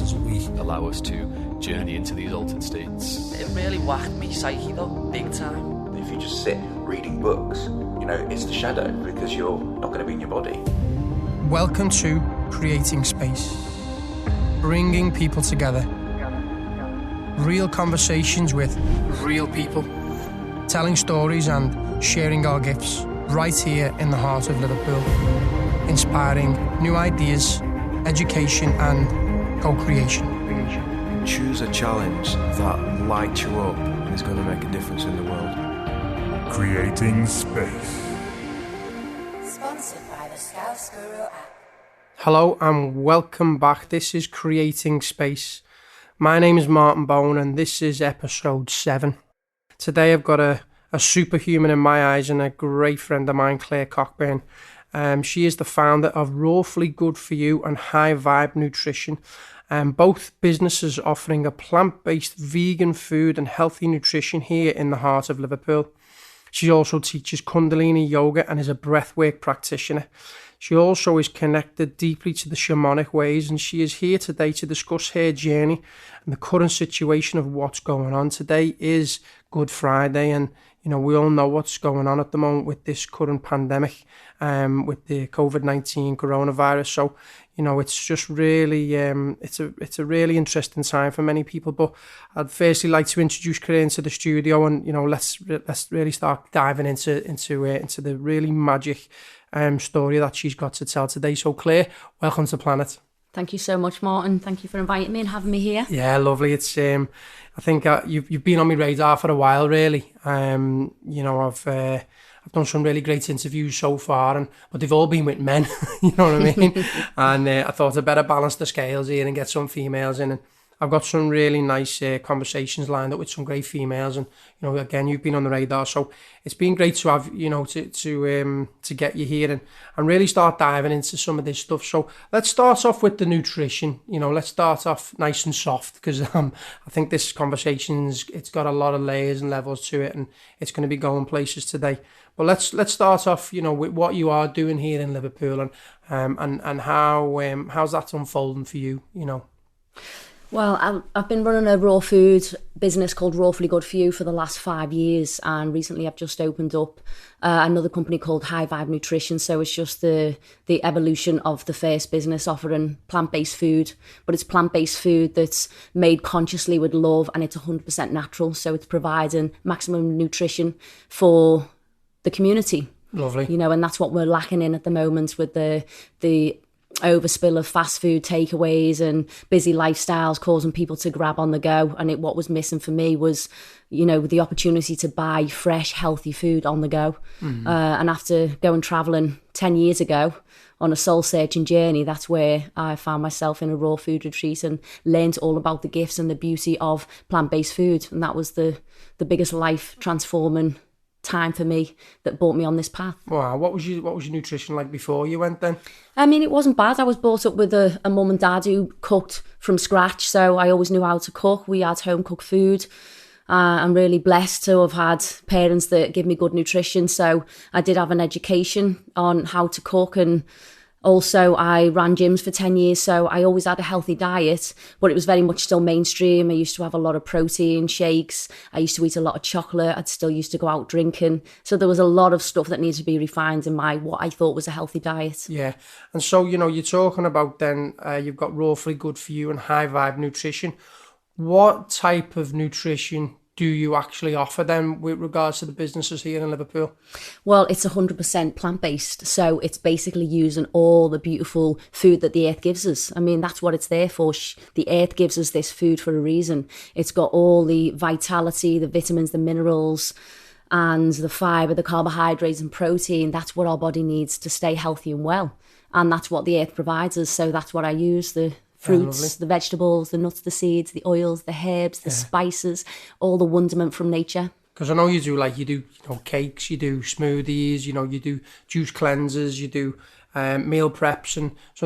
as we allow us to journey into these altered states. It really whacked me psyche though, big time. If you just sit reading books, it's the shadow because you're not going to be in your body. Welcome to Creating Space, bringing people together. Real conversations with real people, telling stories and sharing our gifts right here in the heart of Liverpool, inspiring new ideas, education and co-creation. Choose a challenge that lights you up and is going to make a difference in the world. Creating Space. Sponsored by the Scouse Guru app. Hello and welcome back. This is Creating Space. My name is Martin Bone and this is episode 7. Today I've got a superhuman in my eyes and a great friend of mine, Claire Cockburn. She is the founder of Rawfully Good For You and High Vibe Nutrition. Both businesses offering a plant-based vegan food and healthy nutrition here in the heart of Liverpool. She also teaches Kundalini yoga and is a breathwork practitioner. She also is connected deeply to the shamanic ways, and she is here today to discuss her journey and the current situation of what's going on. Today is Good Friday, and we all know what's going on at the moment with this current pandemic, with the COVID-19 coronavirus. So, it's just really, it's a really interesting time for many people. But I'd firstly like to introduce Claire into the studio, and let's really start diving into the really magic story that she's got to tell today. So, Claire, welcome to Planet. Thank you so much, Martin. Thank you for inviting me and having me here. Yeah, lovely. It's I think you've been on my radar for a while, really. I've done some really great interviews so far, but they've all been with men. You know what I mean? And I thought I'd better balance the scales here and get some females in. And I've got some really nice conversations lined up with some great females. And again, you've been on the radar, so it's been great to have to get you here and really start diving into some of this stuff. So let's start off with the nutrition. Let's start off nice and soft because I think this it's got a lot of layers and levels to it, and it's going to be going places today. But let's start off, with what you are doing here in Liverpool and how's that unfolding for you, Well, I've been running a raw food business called Rawfully Good For You for the last 5 years, and recently I've just opened up another company called High Vibe Nutrition. So it's just the evolution of the first business offering plant-based food, but it's plant-based food that's made consciously with love, and it's 100% natural. So it's providing maximum nutrition for the community. Lovely. And that's what we're lacking in at the moment with the overspill of fast food takeaways and busy lifestyles causing people to grab on the go. And what was missing for me was, the opportunity to buy fresh, healthy food on the go. Mm-hmm. And after going travelling 10 years ago on a soul-searching journey, that's where I found myself in a raw food retreat and learned all about the gifts and the beauty of plant-based food. And that was the biggest life-transforming time for me that brought me on this path. Wow, what was your nutrition like before you went then? I mean, it wasn't bad. I was brought up with a mum and dad who cooked from scratch, so I always knew how to cook. We had home cooked food. I'm really blessed to have had parents that give me good nutrition, so I did have an education on how to cook, and also I ran gyms for 10 years, so I always had a healthy diet, but it was very much still mainstream. I used to have a lot of protein shakes. I used to eat a lot of chocolate. I'd still used to go out drinking. So there was a lot of stuff that needed to be refined in what I thought was a healthy diet. Yeah. And so, you're talking about then you've got Rawfully Good For You and High Vibe Nutrition. What type of nutrition do you actually offer then with regards to the businesses here in Liverpool? Well, it's 100% plant-based. So it's basically using all the beautiful food that the earth gives us. I mean, that's what it's there for. The earth gives us this food for a reason. It's got all the vitality, the vitamins, the minerals, and the fibre, the carbohydrates and protein. That's what our body needs to stay healthy and well. And that's what the earth provides us. So that's what I use, the fruits, the vegetables, the nuts, the seeds, the oils, the herbs, the spices, all the wonderment from nature. Because I know you do cakes, you do smoothies, you do juice cleansers, you do meal preps, and so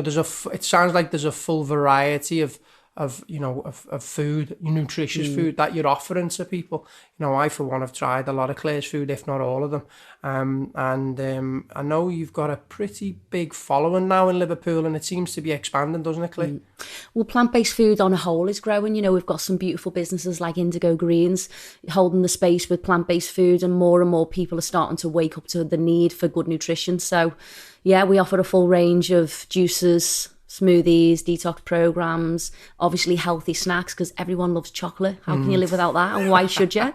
it sounds like there's a full variety of of food, nutritious food that you're offering to people. I for one have tried a lot of Claire's food, if not all of them. I know you've got a pretty big following now in Liverpool, and it seems to be expanding, doesn't it, Claire? Well, plant-based food on a whole is growing. We've got some beautiful businesses like Indigo Greens holding the space with plant-based food, and more people are starting to wake up to the need for good nutrition. So, yeah, we offer a full range of juices, smoothies, detox programs, obviously healthy snacks, because everyone loves chocolate. How can you live without that? And why should you?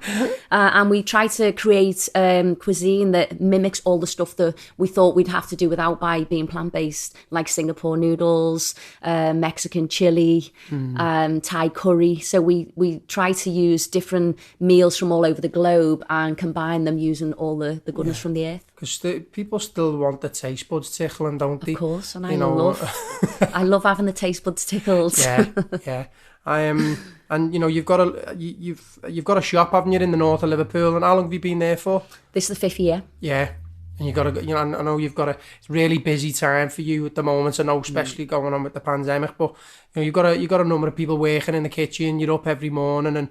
And we try to create cuisine that mimics all the stuff that we thought we'd have to do without by being plant-based, like Singapore noodles, Mexican chili, Thai curry. So we try to use different meals from all over the globe and combine them using all the goodness from the earth. Because people still want the taste buds tickling, don't they? Of course, and I love having the taste buds tickled. Yeah. And you've got a shop, haven't you, in the north of Liverpool? And how long have you been there for? This is the 5th year. Yeah, and you've got I know you've got it's really busy time for you at the moment. I know, especially going on with the pandemic. But you've got a number of people working in the kitchen. You're up every morning, and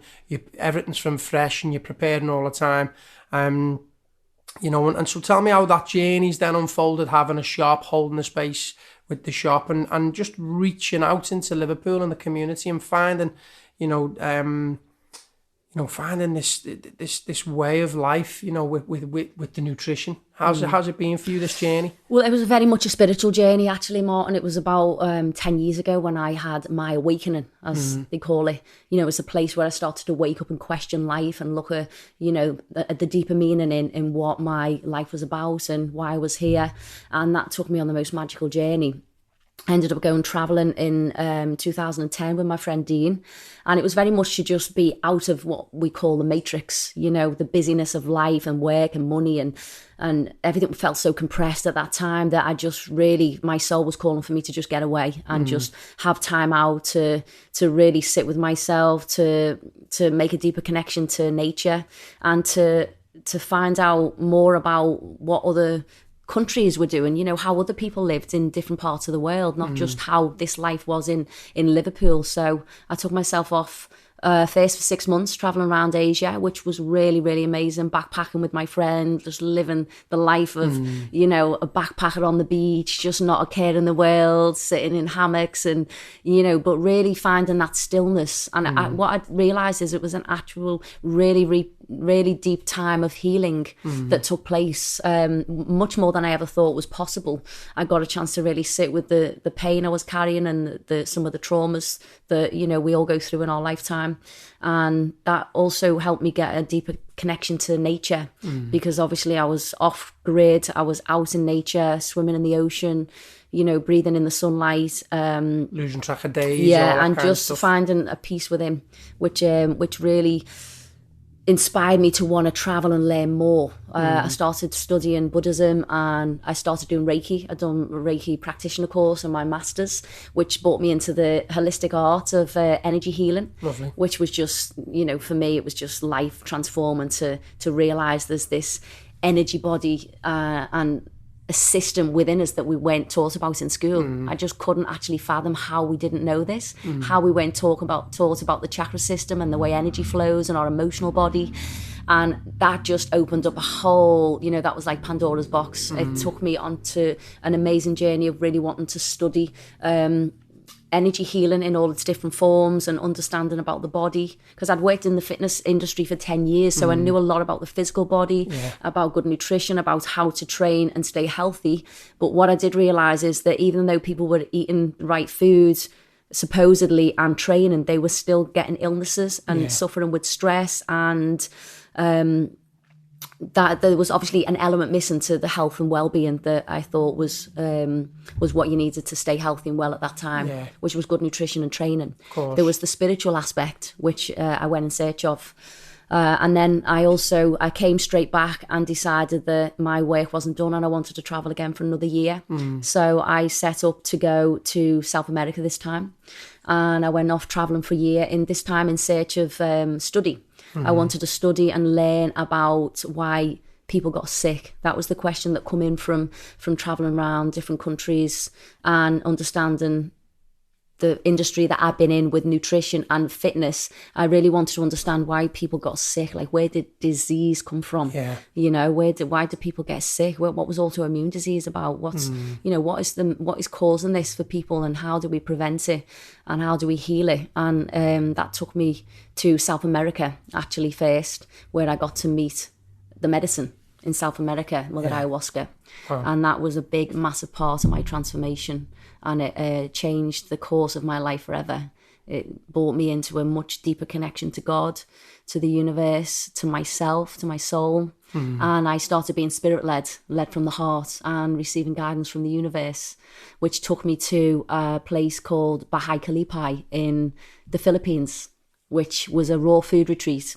everything's from fresh, and you're preparing all the time. And so tell me how that journey's then unfolded, having a shop, holding the space with the shop, and just reaching out into Liverpool and the community and finding, finding this way of life, with the nutrition. How's it been for you, this journey? Well, it was very much a spiritual journey, actually, Martin. It was about 10 years ago when I had my awakening, as they call it. It was a place where I started to wake up and question life and look at, at the deeper meaning in what my life was about and why I was here. And that took me on the most magical journey. I ended up going travelling in 2010 with my friend Dean, and it was very much to just be out of what we call the matrix, the busyness of life and work and money and everything felt so compressed at that time that I just really, my soul was calling for me to just get away and just have time out to really sit with myself, to make a deeper connection to nature, and to find out more about what other countries were doing, how other people lived in different parts of the world, not just how this life was in Liverpool. So I took myself off first for 6 months traveling around Asia, which was really, really amazing, backpacking with my friend, just living the life of, a backpacker on the beach, just not a care in the world, sitting in hammocks and, but really finding that stillness. And what I realised is it was an actual really deep time of healing that took place, much more than I ever thought was possible. I got a chance to really sit with the pain I was carrying and some of the traumas that we all go through in our lifetime, and that also helped me get a deeper connection to nature, because obviously I was off grid, I was out in nature, swimming in the ocean, breathing in the sunlight, losing track of days, and just finding a peace within, which really inspired me to want to travel and learn more. I started studying Buddhism and I started doing Reiki. I'd done a Reiki practitioner course and my master's, which brought me into the holistic art of energy healing. Lovely. Which was just, for me, it was just life transforming to realise there's this energy body and a system within us that we weren't taught about in school. I just couldn't actually fathom how we didn't know this, how we weren't taught about the chakra system and the way energy flows in our emotional body. And that just opened up a whole, that was like Pandora's box. It took me onto an amazing journey of really wanting to study energy healing in all its different forms and understanding about the body, because I'd worked in the fitness industry for 10 years, so I knew a lot about the physical body, about good nutrition, about how to train and stay healthy. But what I did realise is that even though people were eating the right foods supposedly and training, they were still getting illnesses and suffering with stress, and that there was obviously an element missing to the health and well-being that I thought was what you needed to stay healthy and well at that time, which was good nutrition and training. There was the spiritual aspect, which I went in search of. And then I came straight back and decided that my work wasn't done and I wanted to travel again for another year. So I set up to go to South America this time. And I went off traveling for a year, this time in search of study. I wanted to study and learn about why people got sick. That was the question that come in from traveling around different countries and understanding industry that I've been in with nutrition and fitness, I really wanted to understand why people got sick. Like, where did disease come from? Yeah. You know, why do people get sick? What was autoimmune disease about? What's you know, what is causing this for people, and how do we prevent it, and how do we heal it? And that took me to South America actually first, where I got to meet the medicine in South America, Mother Ayahuasca. Wow. And that was a big, massive part of my transformation. And it changed the course of my life forever. It brought me into a much deeper connection to God, to the universe, to myself, to my soul. And I started being spirit-led, led from the heart, and receiving guidance from the universe, which took me to a place called Bahay Kalipai in the Philippines, which was a raw food retreat.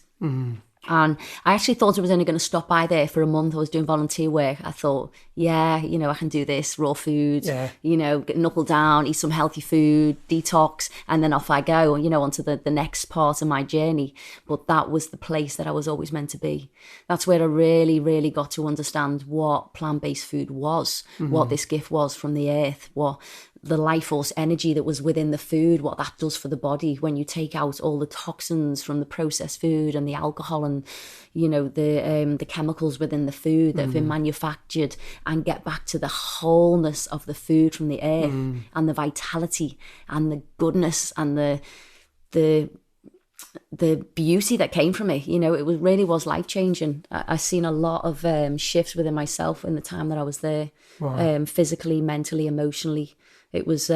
And I actually thought I was only going to stop by there for a month. I was doing volunteer work. I thought, yeah, you know, I can do this, raw food, you know, knuckle down, eat some healthy food, detox, and then off I go, you know, onto the next part of my journey. But that was the place that I was always meant to be. That's where I really, really got to understand what plant-based food was, what this gift was from the earth, what the life force energy that was within the food, what that does for the body when you take out all the toxins from the processed food and the alcohol and, you know, the chemicals within the food that have been manufactured, and get back to the wholeness of the food from the earth and the vitality and the goodness and the beauty that came from it. You know, it really was life-changing. I seen a lot of shifts within myself in the time that I was there. Wow. Physically, mentally, emotionally. It was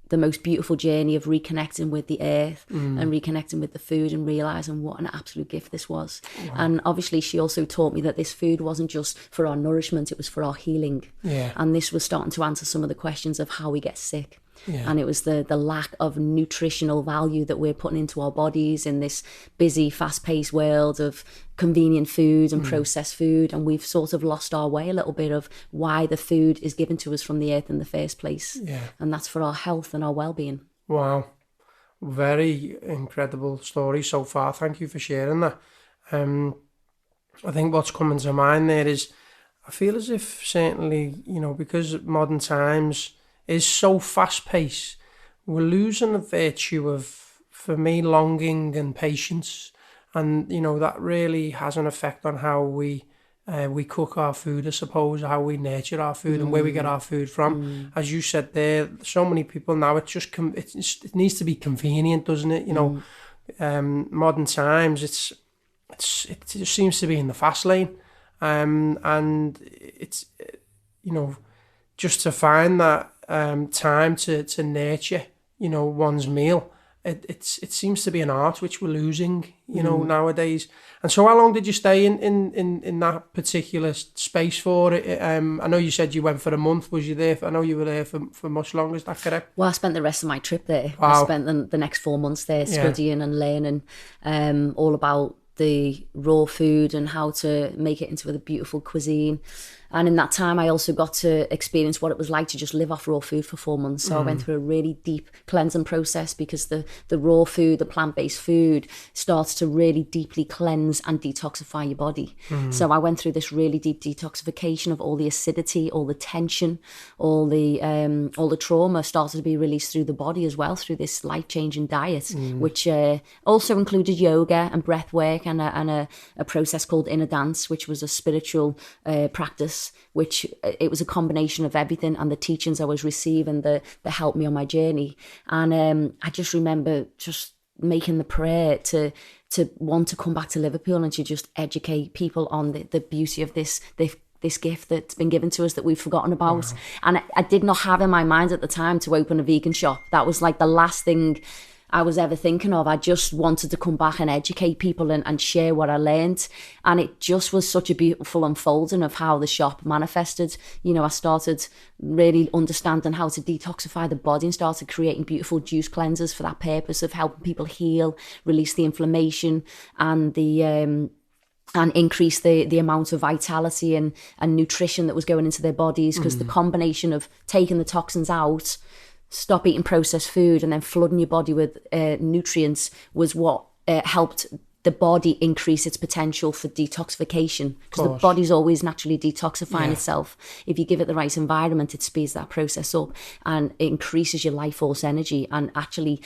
the most beautiful journey of reconnecting with the earth and reconnecting with the food, and realising what an absolute gift this was. Wow. And obviously she also taught me that this food wasn't just for our nourishment, it was for our healing. Yeah. And this was starting to answer some of the questions of how we get sick. Yeah. And it was the lack of nutritional value that we're putting into our bodies in this busy, fast-paced world of convenient food and processed food. And we've sort of lost our way a little bit of why the food is given to us from the earth in the first place. Yeah. And that's for our health and our well-being. Wow. Very incredible story so far. Thank you for sharing that. I think what's coming to mind there is, I feel as if certainly, you know, because modern times is so fast-paced, we're losing the virtue of, for me, longing and patience. And, you know, that really has an effect on how we cook our food, I suppose, how we nurture our food and where we get our food from. As you said there, so many people now, it needs to be convenient, doesn't it? You know, modern times, it just seems to be in the fast lane. And it's, you know, just to find that time to nurture, you know, one's meal. It seems to be an art which we're losing, you know, nowadays. And so, how long did you stay in that particular space for? I know you said you went for a month. Was you there? I know you were there for much longer. Is that correct? Well, I spent the rest of my trip there. Wow. I spent the next 4 months there studying and learning all about the raw food and how to make it into a beautiful cuisine. And in that time, I also got to experience what it was like to just live off raw food for 4 months. So I went through a really deep cleansing process, because the raw food, the plant-based food, starts to really deeply cleanse and detoxify your body. So I went through this really deep detoxification of all the acidity, all the tension, all the trauma started to be released through the body as well, through this life-changing diet, which also included yoga and breath work and a process called inner dance, which was a spiritual practice, which it was a combination of everything and the teachings I was receiving that helped me on my journey. And I just remember just making the prayer to want to come back to Liverpool and to just educate people on the beauty of this gift that's been given to us that we've forgotten about. Wow. And I did not have in my mind at the time to open a vegan shop. That was like the last thing I was ever thinking of. I just wanted to come back and educate people and share what I learned. And it just was such a beautiful unfolding of how the shop manifested. You know, I started really understanding how to detoxify the body and started creating beautiful juice cleansers for that purpose of helping people heal, release the inflammation and and increase the amount of vitality and nutrition that was going into their bodies, because the combination of taking the toxins out, stop eating processed food, and then flooding your body with nutrients was what helped the body increase its potential for detoxification, because the body's always naturally detoxifying itself. If you give it the right environment, it speeds that process up, and it increases your life force energy, and actually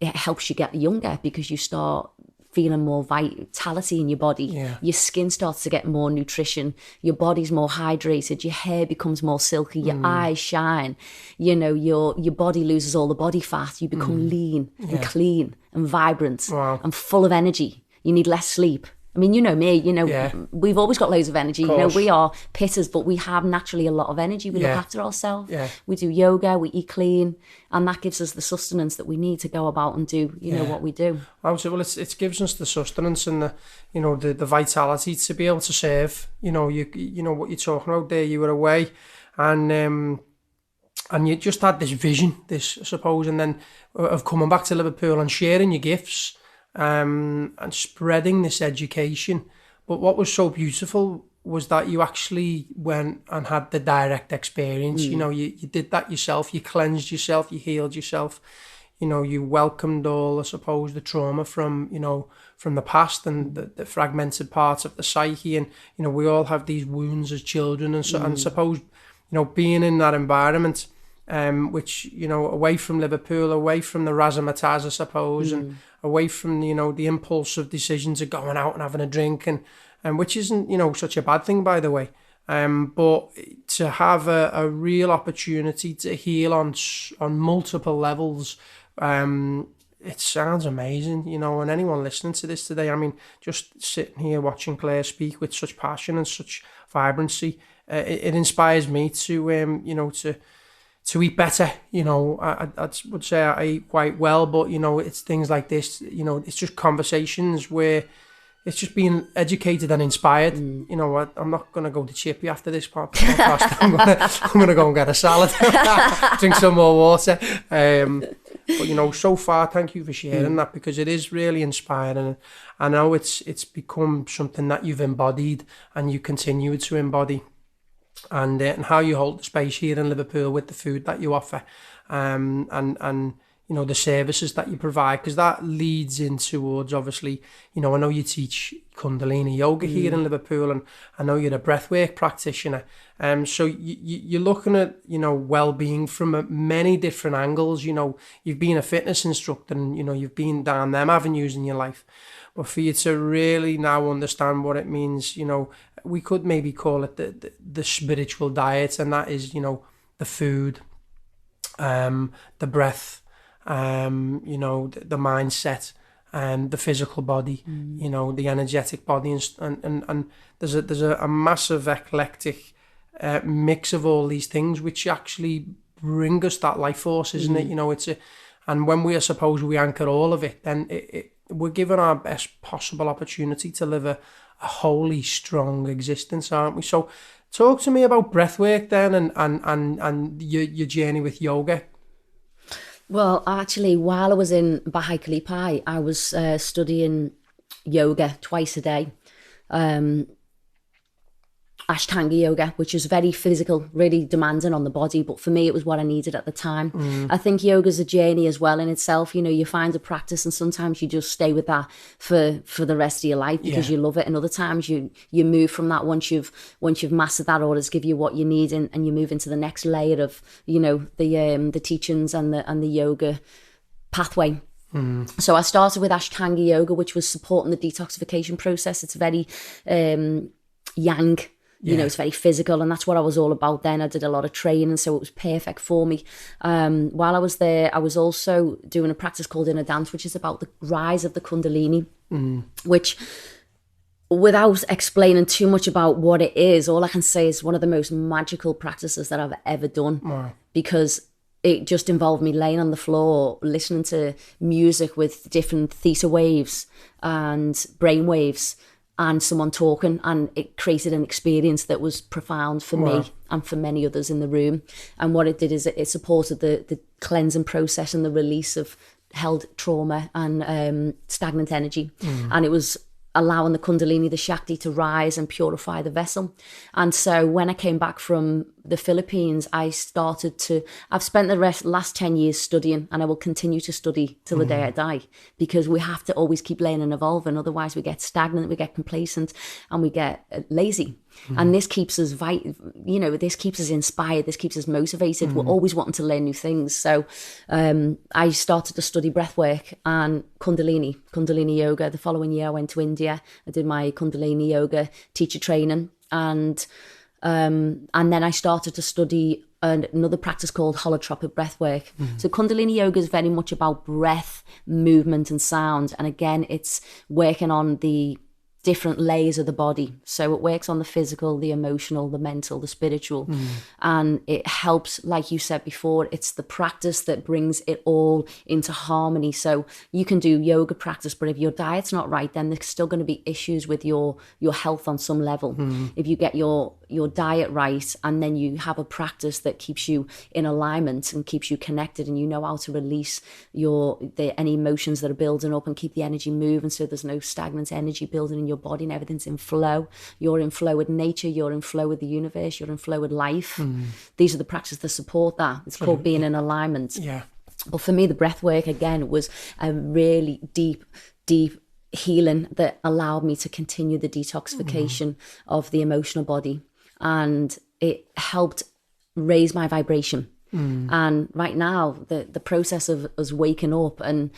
it helps you get younger because you start feeling more vitality in your body. Your skin starts to get more nutrition, your body's more hydrated, your hair becomes more silky, your eyes shine, you know, your body loses all the body fat, you become lean and clean and vibrant and full of energy. You need less sleep. I mean, you know me, you know, we've always got loads of energy. You know, we are pitters, but we have naturally a lot of energy. We look after ourselves. We do yoga, we eat clean, and that gives us the sustenance that we need to go about and do, you know, what we do. Well, it gives us the sustenance and the, you know, the vitality to be able to serve. You know, you know what you're talking about there. You were away, and you just had this vision, I suppose, and then of coming back to Liverpool and sharing your gifts. And spreading this education. But what was so beautiful was that you actually went and had the direct experience. You know, you did that yourself, you cleansed yourself, you healed yourself, you know, you welcomed all, I suppose, the trauma from, you know, from the past and the fragmented parts of the psyche. And, you know, we all have these wounds as children, and so and suppose, you know, being in that environment, which, you know, away from Liverpool, away from the razzmatazz, I suppose, and away from, you know, the impulsive decisions of going out and having a drink, and which isn't, you know, such a bad thing, by the way. But to have a real opportunity to heal on multiple levels, it sounds amazing, you know, and anyone listening to this today, I mean, just sitting here watching Claire speak with such passion and such vibrancy, it inspires me to, you know, to eat better. You know, I would say I eat quite well, but, you know, it's things like this, you know, it's just conversations where it's just being educated and inspired. You know what, I'm not going to go to Chippy after this podcast. I'm going to go and get a salad, drink some more water. But, you know, so far, thank you for sharing that, because it is really inspiring. I know it's become something that you've embodied and you continue to embody. And how you hold the space here in Liverpool with the food that you offer, and you know, the services that you provide, because that leads in towards, obviously, you know, I know you teach Kundalini yoga here in Liverpool, and I know you're a breathwork practitioner, so you're looking at, you know, well-being from many different angles. You know, you've been a fitness instructor, and, you know, you've been down them avenues in your life. But for you to really now understand what it means, you know, we could maybe call it the spiritual diet, and that is, you know, the food, the breath, you know, the mindset, the physical body, you know, the energetic body, and there's a massive eclectic mix of all these things, which actually bring us that life force, isn't it? You know, and when we anchor all of it, then we're given our best possible opportunity to live a wholly strong existence, aren't we? So talk to me about breathwork then, and your journey with yoga. Well, actually, while I was in Baha'i Kalipai, I was studying yoga twice a day. Ashtanga yoga, which is very physical, really demanding on the body, but for me it was what I needed at the time. I think yoga's a journey as well in itself. You know, you find a practice and sometimes you just stay with that for the rest of your life because you love it, and other times you move from that once you've mastered that, or it's give you what you need, and you move into the next layer of, you know, the teachings and the yoga pathway. So I started with Ashtanga yoga, which was supporting the detoxification process. It's very yang. You know, it's very physical, and that's what I was all about then. I did a lot of training, so it was perfect for me. While I was there, I was also doing a practice called Inner Dance, which is about the rise of the Kundalini, which, without explaining too much about what it is, all I can say is one of the most magical practices that I've ever done, because it just involved me laying on the floor, listening to music with different theta waves and brain waves, and someone talking, and it created an experience that was profound for me and for many others in the room. And what it did is it supported the cleansing process and the release of held trauma and stagnant energy. And it was allowing the Kundalini, the Shakti, to rise and purify the vessel. And so when I came back from the Philippines, I've spent the last 10 years studying, and I will continue to study till the day I die, because we have to always keep learning and evolving. Otherwise we get stagnant, we get complacent, and we get lazy. And this keeps us this keeps us inspired, this keeps us motivated. We're always wanting to learn new things. So I started to study breathwork and Kundalini yoga. The following year I went to India. I did my Kundalini yoga teacher training, and then I started to study another practice called holotropic breathwork. So Kundalini yoga is very much about breath, movement and sound, and again it's working on the different layers of the body. So it works on the physical, the emotional, the mental, the spiritual. And it helps, like you said before, it's the practice that brings it all into harmony. So you can do yoga practice, but if your diet's not right, then there's still going to be issues with your health on some level. If you get your diet right, and then you have a practice that keeps you in alignment and keeps you connected, and you know how to release any emotions that are building up and keep the energy moving, so there's no stagnant energy building in your body and everything's in flow. You're in flow with nature, you're in flow with the universe, you're in flow with life. These are the practices that support that. It's called being in alignment. But for me, the breath work again was a really deep healing that allowed me to continue the detoxification of the emotional body, and it helped raise my vibration. And right now, the process of us waking up and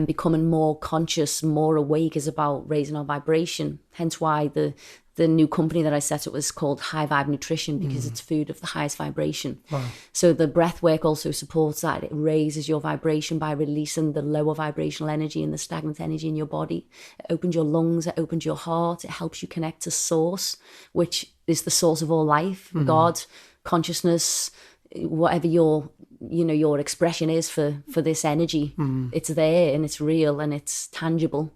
becoming more conscious, more awake, is about raising our vibration. Hence why the new company that I set up was called High Vibe Nutrition, because it's food of the highest vibration. So the breath work also supports that. It raises your vibration by releasing the lower vibrational energy and the stagnant energy in your body. It opens your lungs, it opens your heart, it helps you connect to source, which is the source of all life, God, consciousness, whatever your expression is for this energy. It's there and it's real and it's tangible.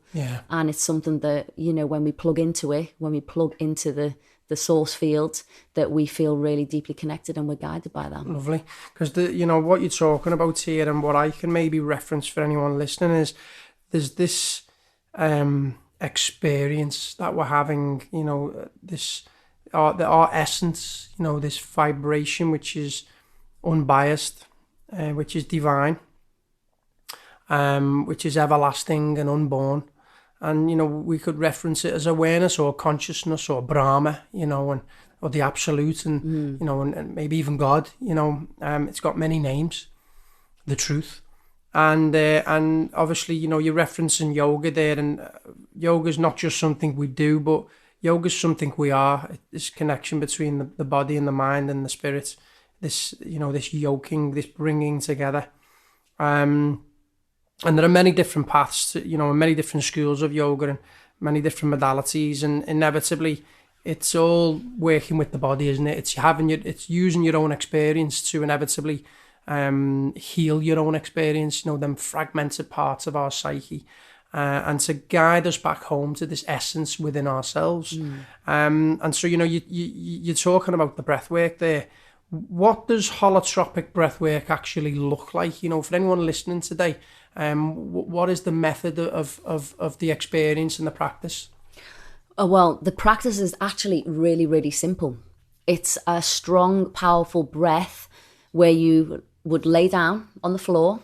And it's something that, when we plug into it, when we plug into the source field, that we feel really deeply connected and we're guided by that. Lovely. Because what you're talking about here, and what I can maybe reference for anyone listening, is there's this experience that we're having, our essence, this vibration which is unbiased, which is divine, which is everlasting and unborn. And, we could reference it as awareness or consciousness or Brahma, or the absolute, and, and maybe even God, it's got many names, the truth. And obviously, you're referencing yoga there, and yoga is not just something we do, but yoga is something we are. This connection between the body and the mind and the spirit, this yoking, this bringing together. And there are many different paths, and many different schools of yoga and many different modalities, and inevitably it's all working with the body, isn't it? It's using your own experience to inevitably heal your own experience, them fragmented parts of our psyche, and to guide us back home to this essence within ourselves. And so, you're talking about the breath work there. What does holotropic breath work actually look like? For anyone listening today, what is the method of the experience and the practice? Well, the practice is actually really, really simple. It's a strong, powerful breath where you would lay down on the floor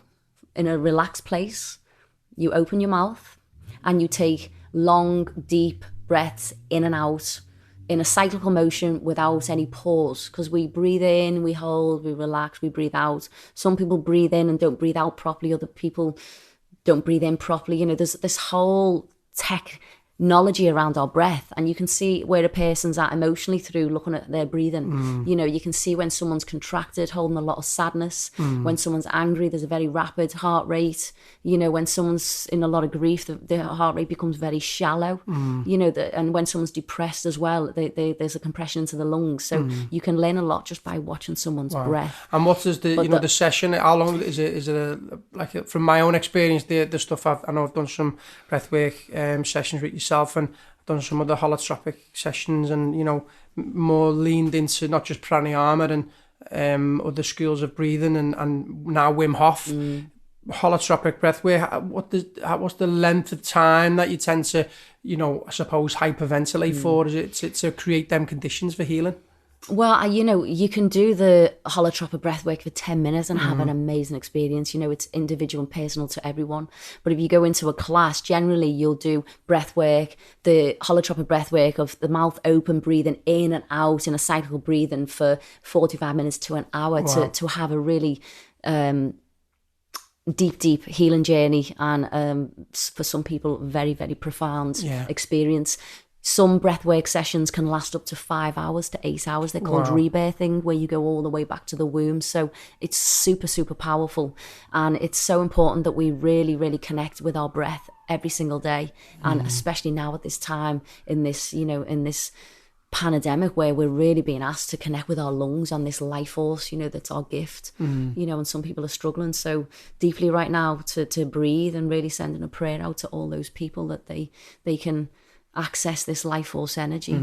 in a relaxed place. You open your mouth and you take long, deep breaths in and out in a cyclical motion without any pause, because we breathe in, we hold, we relax, we breathe out. Some people breathe in and don't breathe out properly. Other people don't breathe in properly. There's this whole technology around our breath, and you can see where a person's at emotionally through looking at their breathing. You can see when someone's contracted, holding a lot of sadness. When someone's angry, there's a very rapid heart rate. When someone's in a lot of grief, the heart rate becomes very shallow. And when someone's depressed as well, there's a compression into the lungs. So you can learn a lot just by watching someone's breath. And what is the session? How long is it? Is it from my own experience? The stuff I know I've done some breathwork sessions with yourself, and I've done some other holotropic sessions, and more leaned into not just pranayama and other schools of breathing, and now Wim Hof. holotropic breath, what's the length of time that you tend to, I suppose, hyperventilate for? Is it to create them conditions for healing? Well, you can do the holotropic breathwork for 10 minutes and have an amazing experience. It's individual and personal to everyone. But if you go into a class, generally you'll do breathwork, the holotropic breathwork of the mouth open, breathing in and out in a cyclical breathing for 45 minutes to an hour. Wow. to have a really deep healing journey, and for some people, very, very profound experience. Some breathwork sessions can last up to 5 hours to 8 hours. They're called rebirthing, where you go all the way back to the womb. So it's super, super powerful. And it's so important that we really, really connect with our breath every single day. And especially now at this time in this, in this pandemic, where we're really being asked to connect with our lungs and this life force, that's our gift, and some people are struggling so deeply right now to breathe, and really sending a prayer out to all those people that they can access this life force energy.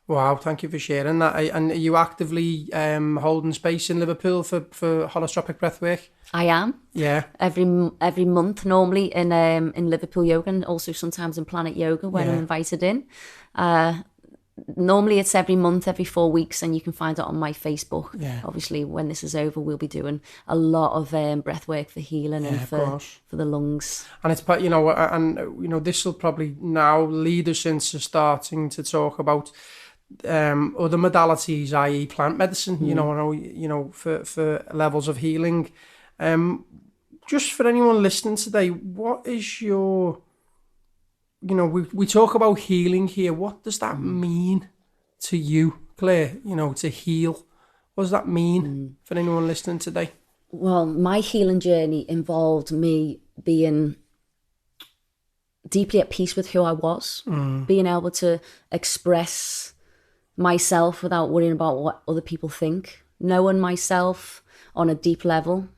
Wow, thank you for sharing that. And are you actively holding space in Liverpool for holotropic breathwork? I am. Yeah. Every month normally in Liverpool Yoga, and also sometimes in Planet Yoga when I'm invited in. Normally it's every month, every 4 weeks, and you can find it on my Facebook. Yeah. Obviously, when this is over, we'll be doing a lot of breath work for healing and for the lungs. And it's, this will probably now lead us into starting to talk about other modalities, i.e. plant medicine, for levels of healing. Just for anyone listening today, what is your... we talk about healing here. What does that mean to you, Claire? To heal. What does that mean for anyone listening today? Well, my healing journey involved me being deeply at peace with who I was, being able to express myself without worrying about what other people think, knowing myself on a deep level,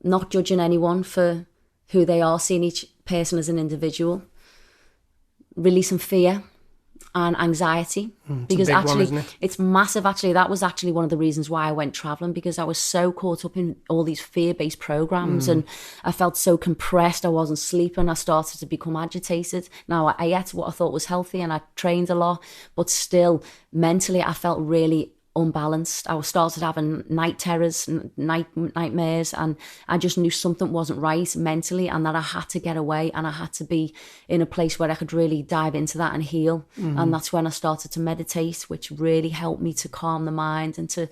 not judging anyone for who they are, seeing each person as an individual, releasing fear and anxiety, because actually it's massive. Actually, that was actually one of the reasons why I went traveling, because I was so caught up in all these fear-based programs and I felt so compressed. I wasn't sleeping. I started to become agitated. Now I ate what I thought was healthy and I trained a lot, but still mentally I felt really unbalanced. I started having night terrors, nightmares, and I just knew something wasn't right mentally, and that I had to get away, and I had to be in a place where I could really dive into that and heal. And that's when I started to meditate, which really helped me to calm the mind and to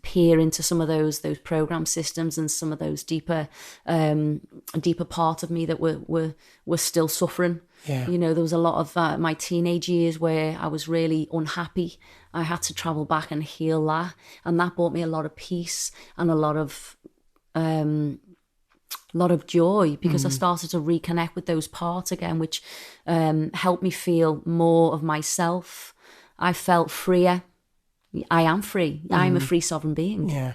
peer into some of those program systems and some of those deeper part of me that were still suffering. Yeah. There was a lot of my teenage years where I was really unhappy. I had to travel back and heal that, and that brought me a lot of peace and a lot of joy, because I started to reconnect with those parts again, which helped me feel more of myself. I felt freer. I am free. I'm a free sovereign being. Yeah.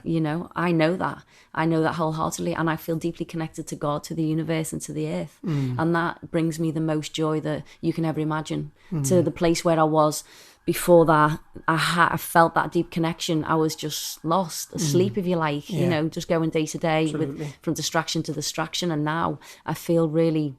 I know that. I know that wholeheartedly, and I feel deeply connected to God, to the universe, and to the earth. And that brings me the most joy that you can ever imagine. To the place where I was before that, I felt that deep connection. I was just lost, asleep, if you like. Just going day to day from distraction to distraction. And now I feel really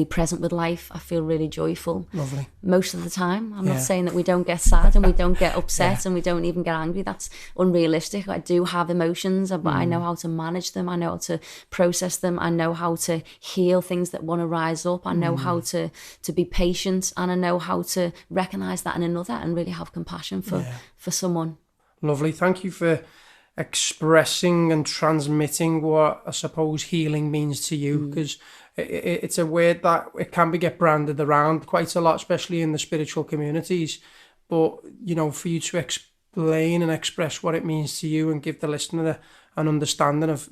present with life. I feel really joyful. Lovely. Most of the time. I'm not saying that we don't get sad and we don't get upset and we don't even get angry. That's unrealistic. I do have emotions, but I know how to manage them. I know how to process them. I know how to heal things that want to rise up. I know how to be patient, and I know how to recognise that in another and really have compassion for someone. Lovely. Thank you for expressing and transmitting what I suppose healing means to you, because it's a word that it can get branded around quite a lot, especially in the spiritual communities. But for you to explain and express what it means to you and give the listener an understanding of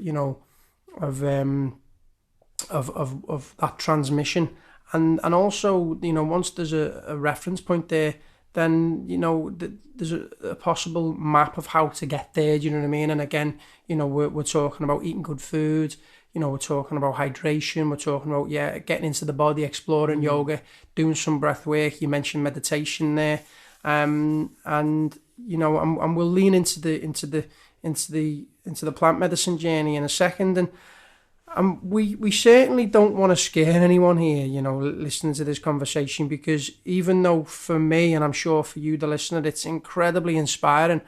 that transmission, and also once there's a reference point there, then there's a possible map of how to get there. Do you know what I mean? And again, we're talking about eating good food. We're talking about hydration. We're talking about getting into the body, exploring yoga, doing some breath work. You mentioned meditation there, and and we'll lean into the plant medicine journey in a second. And we certainly don't want to scare anyone here, listening to this conversation, because even though for me, and I'm sure for you, the listener, it's incredibly inspiring,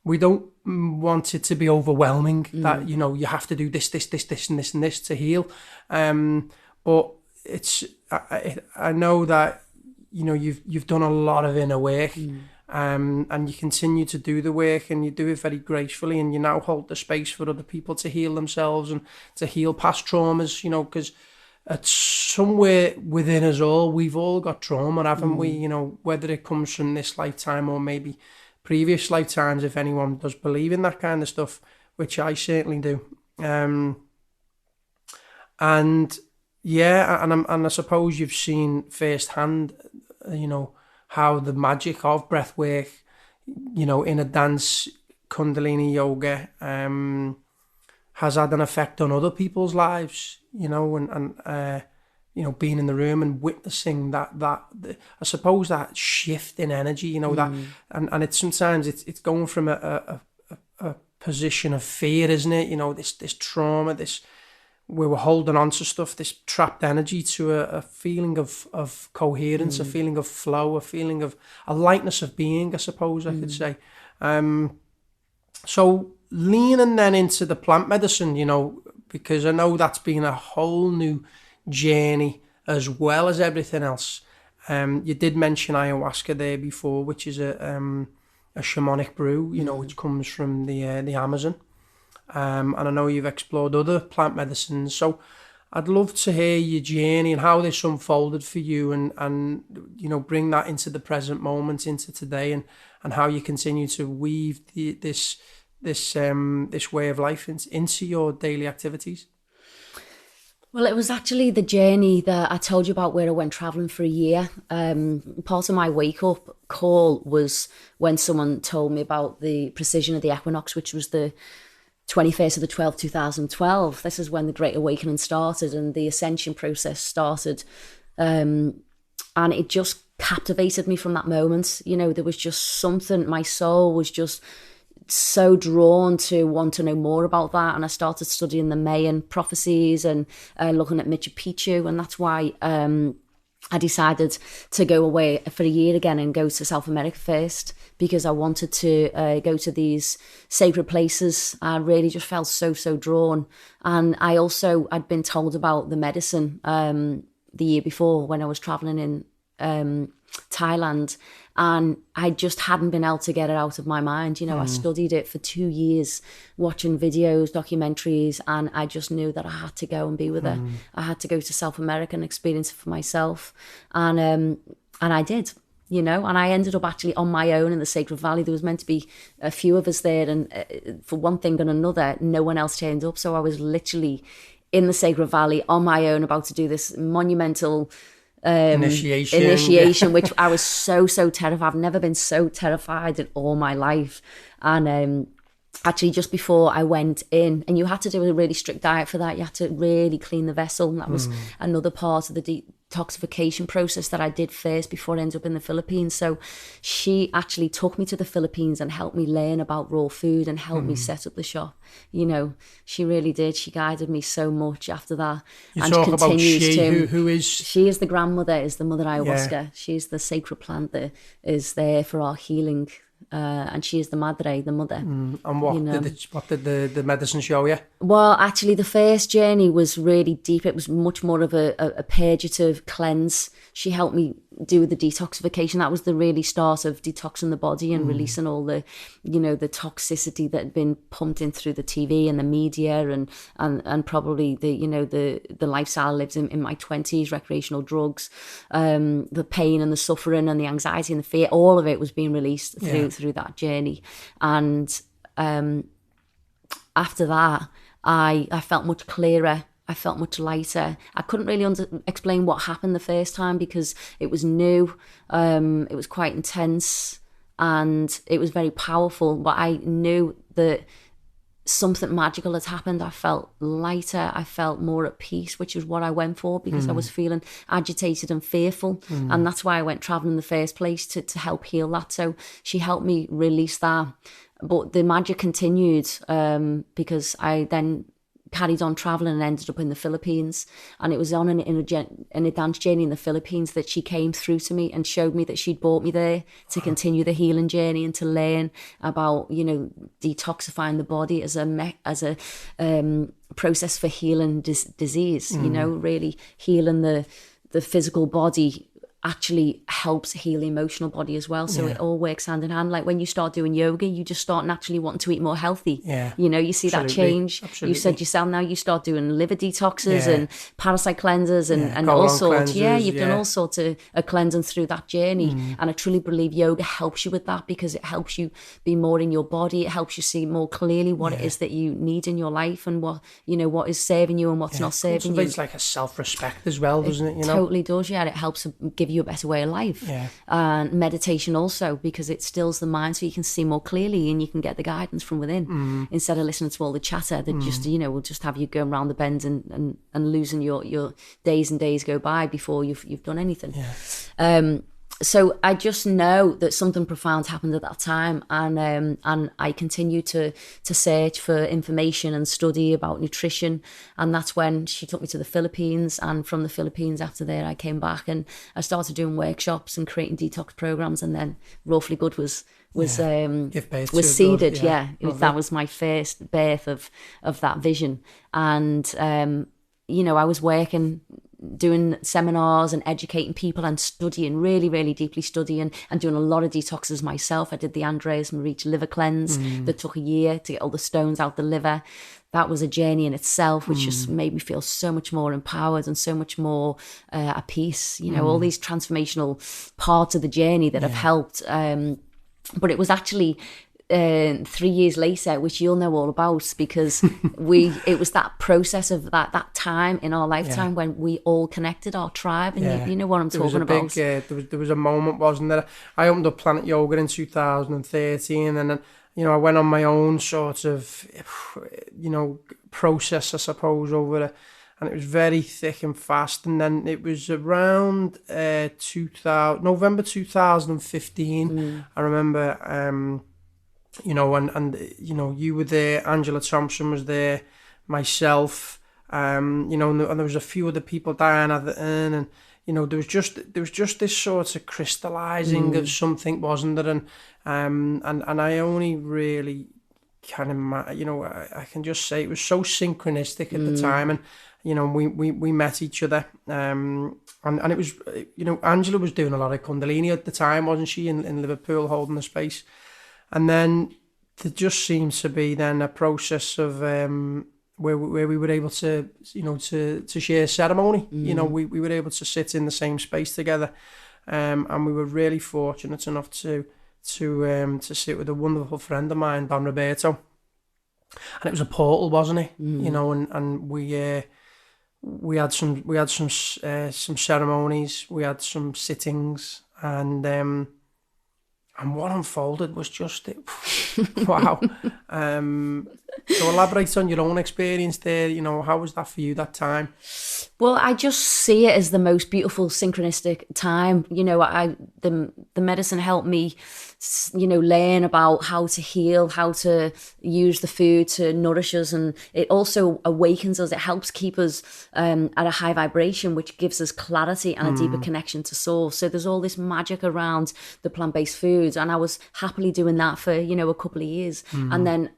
we don't want it to be overwhelming that, you have to do this, and this to heal. But I know that, you've done a lot of inner work, and you continue to do the work, and you do it very gracefully, and you now hold the space for other people to heal themselves and to heal past traumas, because it's somewhere within us all. We've all got trauma, haven't we? Whether it comes from this lifetime or maybe previous lifetimes, if anyone does believe in that kind of stuff, which I certainly do. And I suppose you've seen firsthand, how the magic of breath work, in a dance, Kundalini yoga, has had an effect on other people's lives, and being in the room and witnessing that I suppose that shift in energy, that, and it's sometimes it's going from a position of fear, isn't it? This trauma, where we're holding on to stuff, this trapped energy, to a feeling of coherence, a feeling of flow, a feeling of a lightness of being, I suppose I could say. So leaning then into the plant medicine, because I know that's been a whole new journey as well as everything else. You did mention ayahuasca there before, which is a shamanic brew, which comes from the Amazon. And I know you've explored other plant medicines, so I'd love to hear your journey and how this unfolded for you, and bring that into the present moment, into today, and how you continue to weave this way of life into your daily activities. Well, it was actually the journey that I told you about, where I went travelling for a year. Part of my wake-up call was when someone told me about the precision of the equinox, which was the 21st of the 12th, 2012. This is when the Great Awakening started and the ascension process started. And it just captivated me from that moment. There was just something, my soul was just so drawn to want to know more about that. And I started studying the Mayan prophecies and looking at Machu Picchu. And that's why I decided to go away for a year again and go to South America first, because I wanted to go to these sacred places. I really just felt so drawn. And I'd been told about the medicine the year before when I was traveling in Thailand, and I just hadn't been able to get it out of my mind. I studied it for 2 years, watching videos, documentaries, and I just knew that I had to go and be with it. I had to go to South America and experience it for myself, and I did. And I ended up actually on my own in the Sacred Valley. There was meant to be a few of us there, and for one thing and another, no one else turned up. So I was literally in the Sacred Valley on my own, about to do this monumental initiation, which I was so terrified. I've never been so terrified in all my life. And actually, just before I went in, and you had to do a really strict diet for that, you had to really clean the vessel, and that was another part of the detoxification process that I did first before I ended up in the Philippines. So she actually took me to the Philippines and helped me learn about raw food and helped me set up the shop. She really did. She guided me so much after that. You and talk continues about she, to. who is... She is the grandmother, is the mother ayahuasca. Yeah. She's the sacred plant that is there for our healing. And she is the madre, the mother. And what did the medicine show you? Well, actually, the first journey was really deep. It was much more of a purgative cleanse. She helped me do the detoxification. That was the really start of detoxing the body and releasing all the, the toxicity that had been pumped in through the TV and the media and probably the lifestyle I lived in my 20s, recreational drugs, the pain and the suffering and the anxiety and the fear. All of it was being released through that journey. And after that, I felt much clearer. I felt much lighter. I couldn't really explain what happened the first time because it was new. It was quite intense and it was very powerful. But I knew that something magical had happened. I felt lighter. I felt more at peace, which is what I went for, because I was feeling agitated and fearful. And that's why I went traveling in the first place, to help heal that. So she helped me release that. But the magic continued, because I then carried on traveling and ended up in the Philippines. And it was on in a dance journey in the Philippines that she came through to me and showed me that she'd brought me there to continue the healing journey and to learn about, detoxifying the body as a process for healing disease. Really healing the physical body actually helps heal the emotional body as well. So it all works hand in hand. Like when you start doing yoga, you just start naturally wanting to eat more healthy. Yeah. You see that change. Absolutely. You said yourself now you start doing liver detoxes and parasite cleansers and all sorts. Yeah, you've done all sorts of cleansing through that journey. And I truly believe yoga helps you with that, because it helps you be more in your body. It helps you see more clearly what it is that you need in your life, and what is serving you and what's not serving you. It's like a self-respect as well, doesn't it? Totally does, yeah. It helps give you a better way of life. And meditation also, because it stills the mind so you can see more clearly and you can get the guidance from within, instead of listening to all the chatter that just will just have you going around the bends and losing your days and days go by before you've done anything. So I just know that something profound happened at that time, and I continued to search for information and study about nutrition, and that's when she took me to the Philippines. And from the Philippines, after that, I came back and I started doing workshops and creating detox programs, and then Roughly Good was seeded. That was my first birth of that vision, and I was working, doing seminars and educating people and studying, really, really deeply studying, and doing a lot of detoxes myself. I did the Andreas Maric liver cleanse that took a year to get all the stones out the liver. That was a journey in itself, which just made me feel so much more empowered and so much more at peace. All these transformational parts of the journey that have helped. But it was actually 3 years later, which you'll know all about, because it was that process of that time in our lifetime when we all connected, our tribe, and you know what I'm talking about. There was a moment, wasn't there? I opened up Planet Yoga in 2013, and then I went on my own sort of process, I suppose, over it, and it was very thick and fast. And then it was around November 2015. I remember. You were there, Angela Thompson was there, myself, and there was a few other people, Diana at the end, and there was just this sort of crystallizing of something, wasn't there? And I only really kind of, I can just say it was so synchronistic at the time, and we met each other, and it was, Angela was doing a lot of Kundalini at the time, wasn't she, in Liverpool, holding the space. And then there just seems to be then a process of where we were able to share ceremony. We were able to sit in the same space together, and we were really fortunate enough to sit with a wonderful friend of mine, Don Roberto. And it was a portal, wasn't it? And we had some ceremonies, we had some sittings, and what unfolded was just it. Wow. So elaborate on your own experience there. How was that for you, that time? Well, I just see it as the most beautiful synchronistic time. The medicine helped me, learn about how to heal, how to use the food to nourish us, and it also awakens us. It helps keep us at a high vibration, which gives us clarity and a deeper connection to source. So there's all this magic around the plant-based foods, and I was happily doing that for a couple of years, and then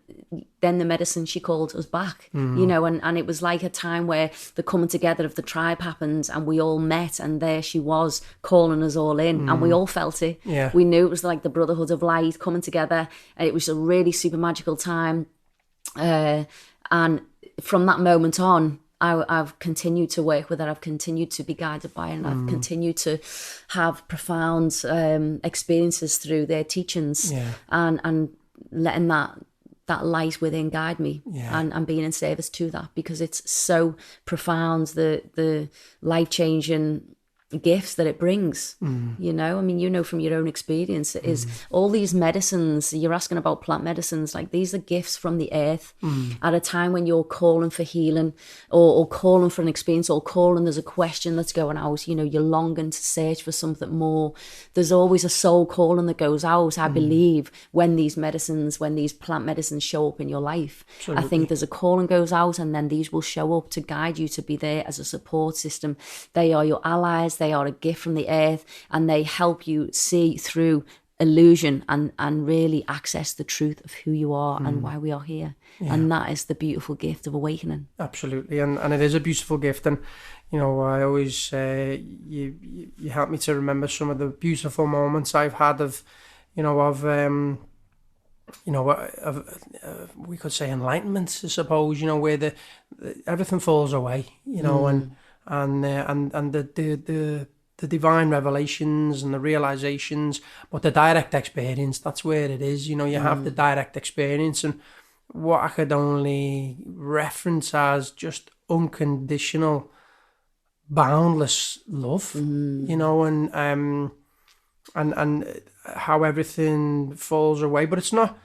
the medicine, she called us back, and it was like a time where the coming together of the tribe happened, and we all met, and there she was calling us all in, and we all felt it. Yeah. We knew it was like the brotherhood of light coming together, and it was a really super magical time. And from that moment on, I've continued to work with her. I've continued to be guided by her, and I've continued to have profound experiences through their teachings, and letting that light within guide me, and being in service to that, because it's so profound, the life-changing gifts that it brings. You know, I mean, you know from your own experience, is all these medicines, you're asking about plant medicines, like these are gifts from the earth at a time when you're calling for healing, or calling for an experience, or calling, there's a question that's going out, you know, you're longing to search for something more. There's always a soul calling that goes out, I believe, when these plant medicines show up in your life. Absolutely. I think there's a calling goes out, and then these will show up to guide you, to be there as a support system. They are your allies, they are a gift from the earth, and they help you see through illusion and really access the truth of who you are and why we are here. And that is the beautiful gift of awakening. Absolutely, and it is a beautiful gift. And you know, I always say you help me to remember some of the beautiful moments I've had of we could say enlightenment, I suppose, you know, where the everything falls away, you know, and the divine revelations and the realizations, but the direct experience, that's where it is, you know. You have the direct experience, and what I could only reference as just unconditional, boundless love, you know, and how everything falls away. But it's not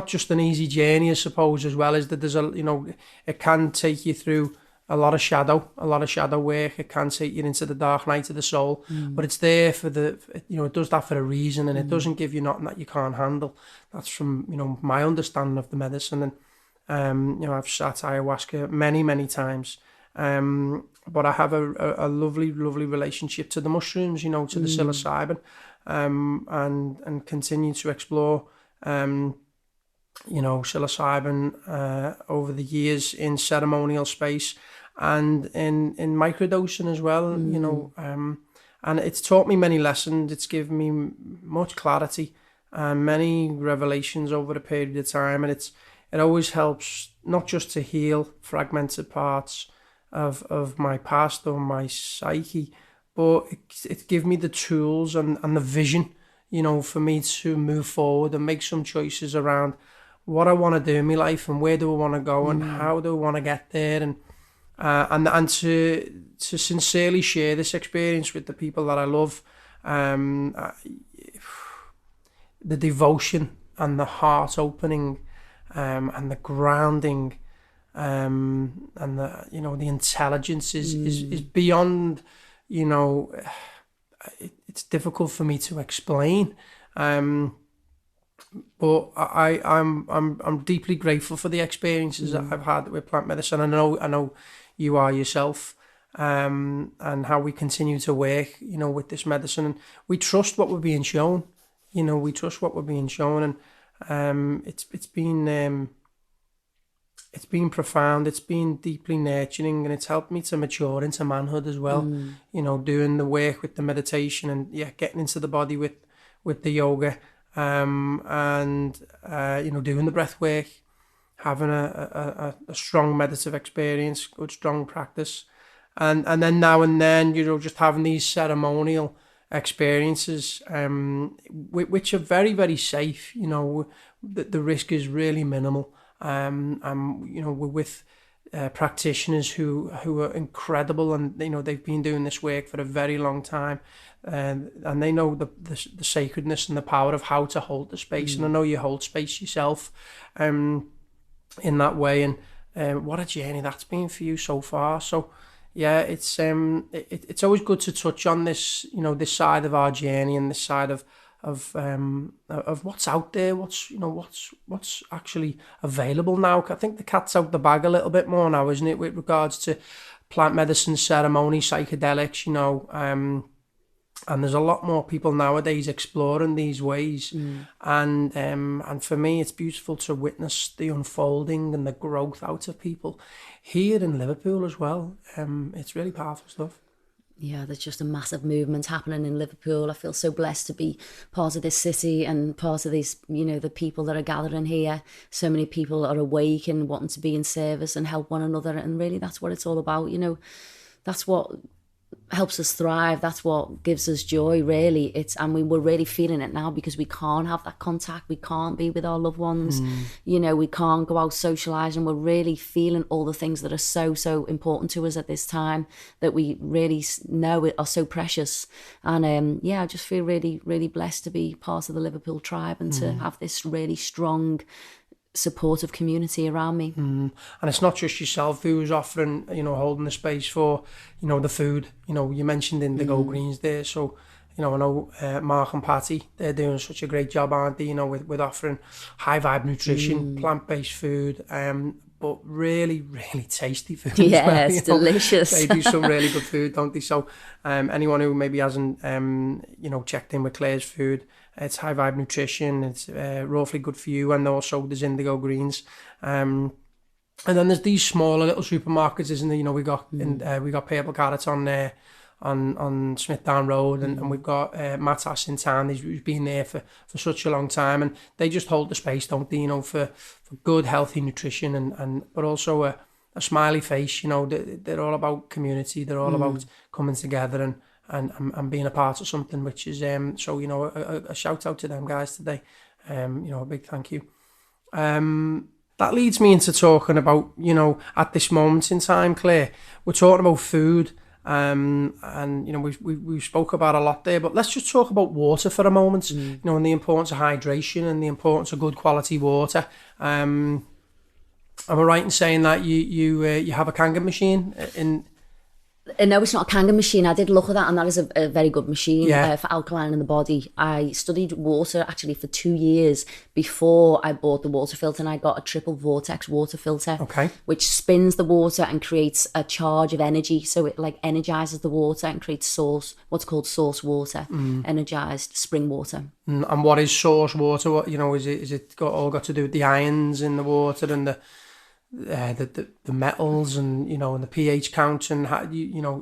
just an easy journey, I suppose, as well as that there's it can take you through a lot of shadow work. It can take you into the dark night of the soul, but it's there for it does that for a reason, and it doesn't give you nothing that you can't handle. That's from, you know, my understanding of the medicine. And I've sat ayahuasca many times, but I have a lovely relationship to the mushrooms, you know, to the psilocybin, and continue to explore psilocybin over the years in ceremonial space and in microdosing as well, you know, and it's taught me many lessons. It's given me much clarity and many revelations over a period of time, and it always helps not just to heal fragmented parts of my past or my psyche, but it gives me the tools and the vision, you know, for me to move forward and make some choices around what I want to do in my life and where do I want to go and how do I want to get there, and to sincerely share this experience with the people that I love. The devotion and the heart opening, and the grounding, and the intelligence is beyond, you know, it's difficult for me to explain. But I'm deeply grateful for the experiences that I've had with plant medicine. I know you are yourself, and how we continue to work, you know, with this medicine, and we trust what we're being shown. You know, we trust what we're being shown, and it's been profound. It's been deeply nurturing, and it's helped me to mature into manhood as well. You know, doing the work with the meditation and getting into the body with the yoga. And doing the breath work, having a strong meditative experience, good strong practice, and then now and then, you know, just having these ceremonial experiences, which are very, very safe. You know, the risk is really minimal. You know, we're with practitioners who are incredible, and you know, they've been doing this work for a very long time. And they know the sacredness and the power of how to hold the space, and I know you hold space yourself in that way, and what a journey that's been for you so far. So yeah, it's always good to touch on this, you know, this side of our journey and this side of what's out there, what's actually available now. I think the cat's out the bag a little bit more now, isn't it, with regards to plant medicine, ceremony, psychedelics, you know, and there's a lot more people nowadays exploring these ways, and for me, it's beautiful to witness the unfolding and the growth out of people here in Liverpool as well. It's really powerful stuff. Yeah, there's just a massive movement happening in Liverpool. I feel so blessed to be part of this city and part of these, you know, the people that are gathering here. So many people are awake and wanting to be in service and help one another, and really that's what it's all about. You know, that's what helps us thrive. That's what gives us joy, really. We're really feeling it now because we can't have that contact. We can't be with our loved ones. You know, we can't go out socialising. We're really feeling all the things that are so important to us at this time that we really know are so precious. And I just feel really, really blessed to be part of the Liverpool tribe and to have this really strong supportive community around me. And it's not just yourself who's offering, holding the space for, the food. You mentioned Indigo Greens there, so I know Mark and Patty, they're doing such a great job, aren't they, with offering high vibe nutrition, plant-based food, but really, really tasty food as well. Yeah, it's delicious. They do some really good food, don't they? So anyone who maybe hasn't, checked in with Claire's food, it's high vibe nutrition, it's roughly good for you, and also there's Indigo Greens. And then there's these smaller little supermarkets, isn't there? We got we got Purple Carrots on there, on Smithdown Road, and we've got Matas in town, who's been there for such a long time, and they just hold the space, don't they? For good, healthy nutrition, and but also a smiley face. They're all about community. They're all about coming together and being a part of something, which is a shout out to them guys today. A big thank you. That leads me into talking about, at this moment in time, Claire, we're talking about food, and we spoke about a lot there, but let's just talk about water for a moment, and the importance of hydration and the importance of good quality water. Am I right in saying that you have a Kangen machine in? No, it's not a Kangen machine. I did look at that, and that is a very good machine for alkaline in the body. I studied water actually for 2 years before I bought the water filter, and I got a triple vortex water filter, which spins the water and creates a charge of energy. So it energizes the water and creates what's called source water, energized spring water. And what is source water? What is it all got to do with the ions in the water and the metals and and the pH count, and how, I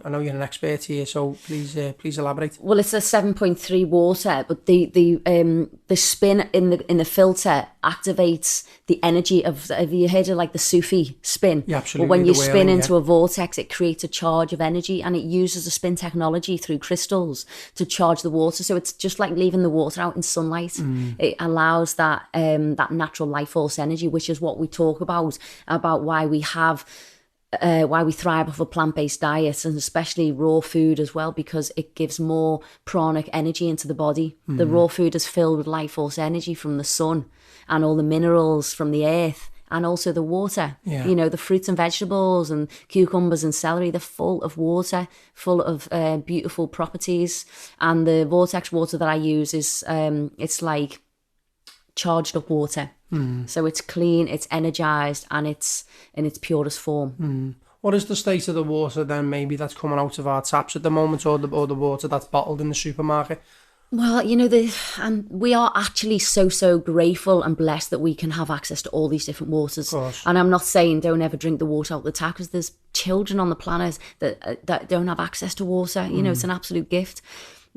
know you're an expert here, so please elaborate. Well, it's a 7.3 water, but the spin in the filter activates the energy of. Have you heard of like the Sufi spin? Yeah, absolutely. Well, when you spin into a vortex, it creates a charge of energy, and it uses the spin technology through crystals to charge the water. So it's just like leaving the water out in sunlight. It allows that natural life force energy, which is what we talk about why we thrive off a plant-based diet, and especially raw food as well, because it gives more pranic energy into the body. The raw food is filled with life force energy from the sun and all the minerals from the earth, and also the water. The fruits and vegetables and cucumbers and celery, they're full of water, full of beautiful properties. And the vortex water that I use is it's like charged up water. So it's clean, it's energized, and it's in its purest form. What is the state of the water then, maybe that's coming out of our taps at the moment, or the water that's bottled in the supermarket? Well, we are actually so grateful and blessed that we can have access to all these different waters. And I'm not saying don't ever drink the water out the tap, because there's children on the planet that don't have access to water. It's an absolute gift.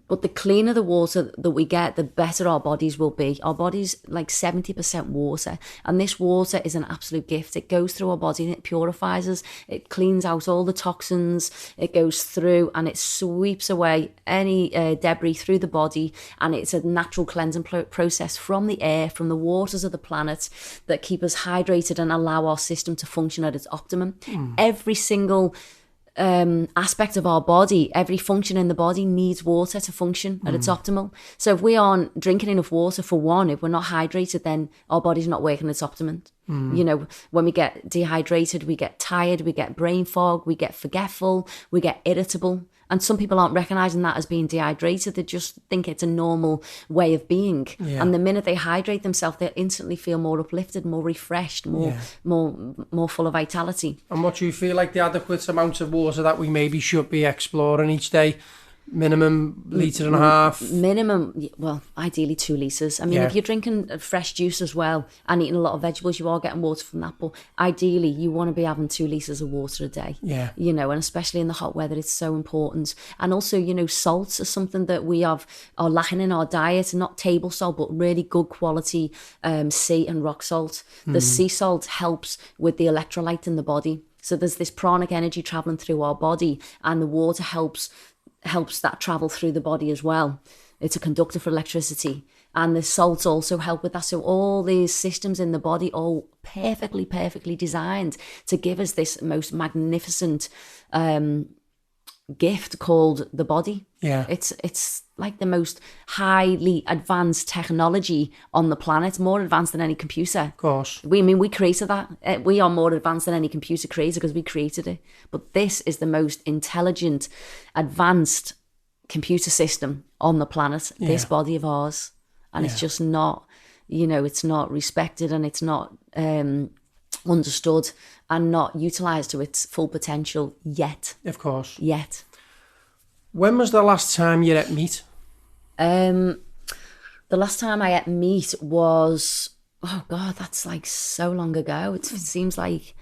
But the cleaner the water that we get, the better our bodies will be. Our body's like 70% water, and this water is an absolute gift. It goes through our body and it purifies us. It cleans out all the toxins. It goes through and it sweeps away any debris through the body, and it's a natural cleansing process from the air, from the waters of the planet, that keep us hydrated and allow our system to function at its optimum. Every single aspect of our body, every function in the body needs water to function at its optimal. So if we aren't drinking enough water, for one, if we're not hydrated, then our body's not working at its optimum. When we get dehydrated, we get tired, we get brain fog, we get forgetful, we get irritable. And some people aren't recognising that as being dehydrated. They just think it's a normal way of being. And the minute they hydrate themselves, they instantly feel more uplifted, more refreshed, more full of vitality. And what do you feel like the adequate amount of water that we maybe should be exploring each day? Minimum litre and a half? Minimum, well, ideally 2 litres. I mean, if you're drinking fresh juice as well and eating a lot of vegetables, you are getting water from that. But ideally, you want to be having 2 litres of water a day. And especially in the hot weather, it's so important. And also, salts are something that we are lacking in our diet, not table salt, but really good quality sea and rock salt. The sea salt helps with the electrolyte in the body. So there's this pranic energy traveling through our body, and the water helps that travel through the body as well. It's a conductor for electricity, and the salts also help with that. So all these systems in the body, all perfectly designed to give us this most magnificent gift called the body. Yeah. It's like the most highly advanced technology on the planet, more advanced than any computer. Of course. We created that. We are more advanced than any computer creator because we created it. But this is the most intelligent, advanced computer system on the planet, this body of ours. And it's just not, it's not respected, and it's not understood and not utilised to its full potential yet. Of course. Yet. When was the last time you ate meat? The last time I ate meat was, oh God, that's like so long ago. It seems like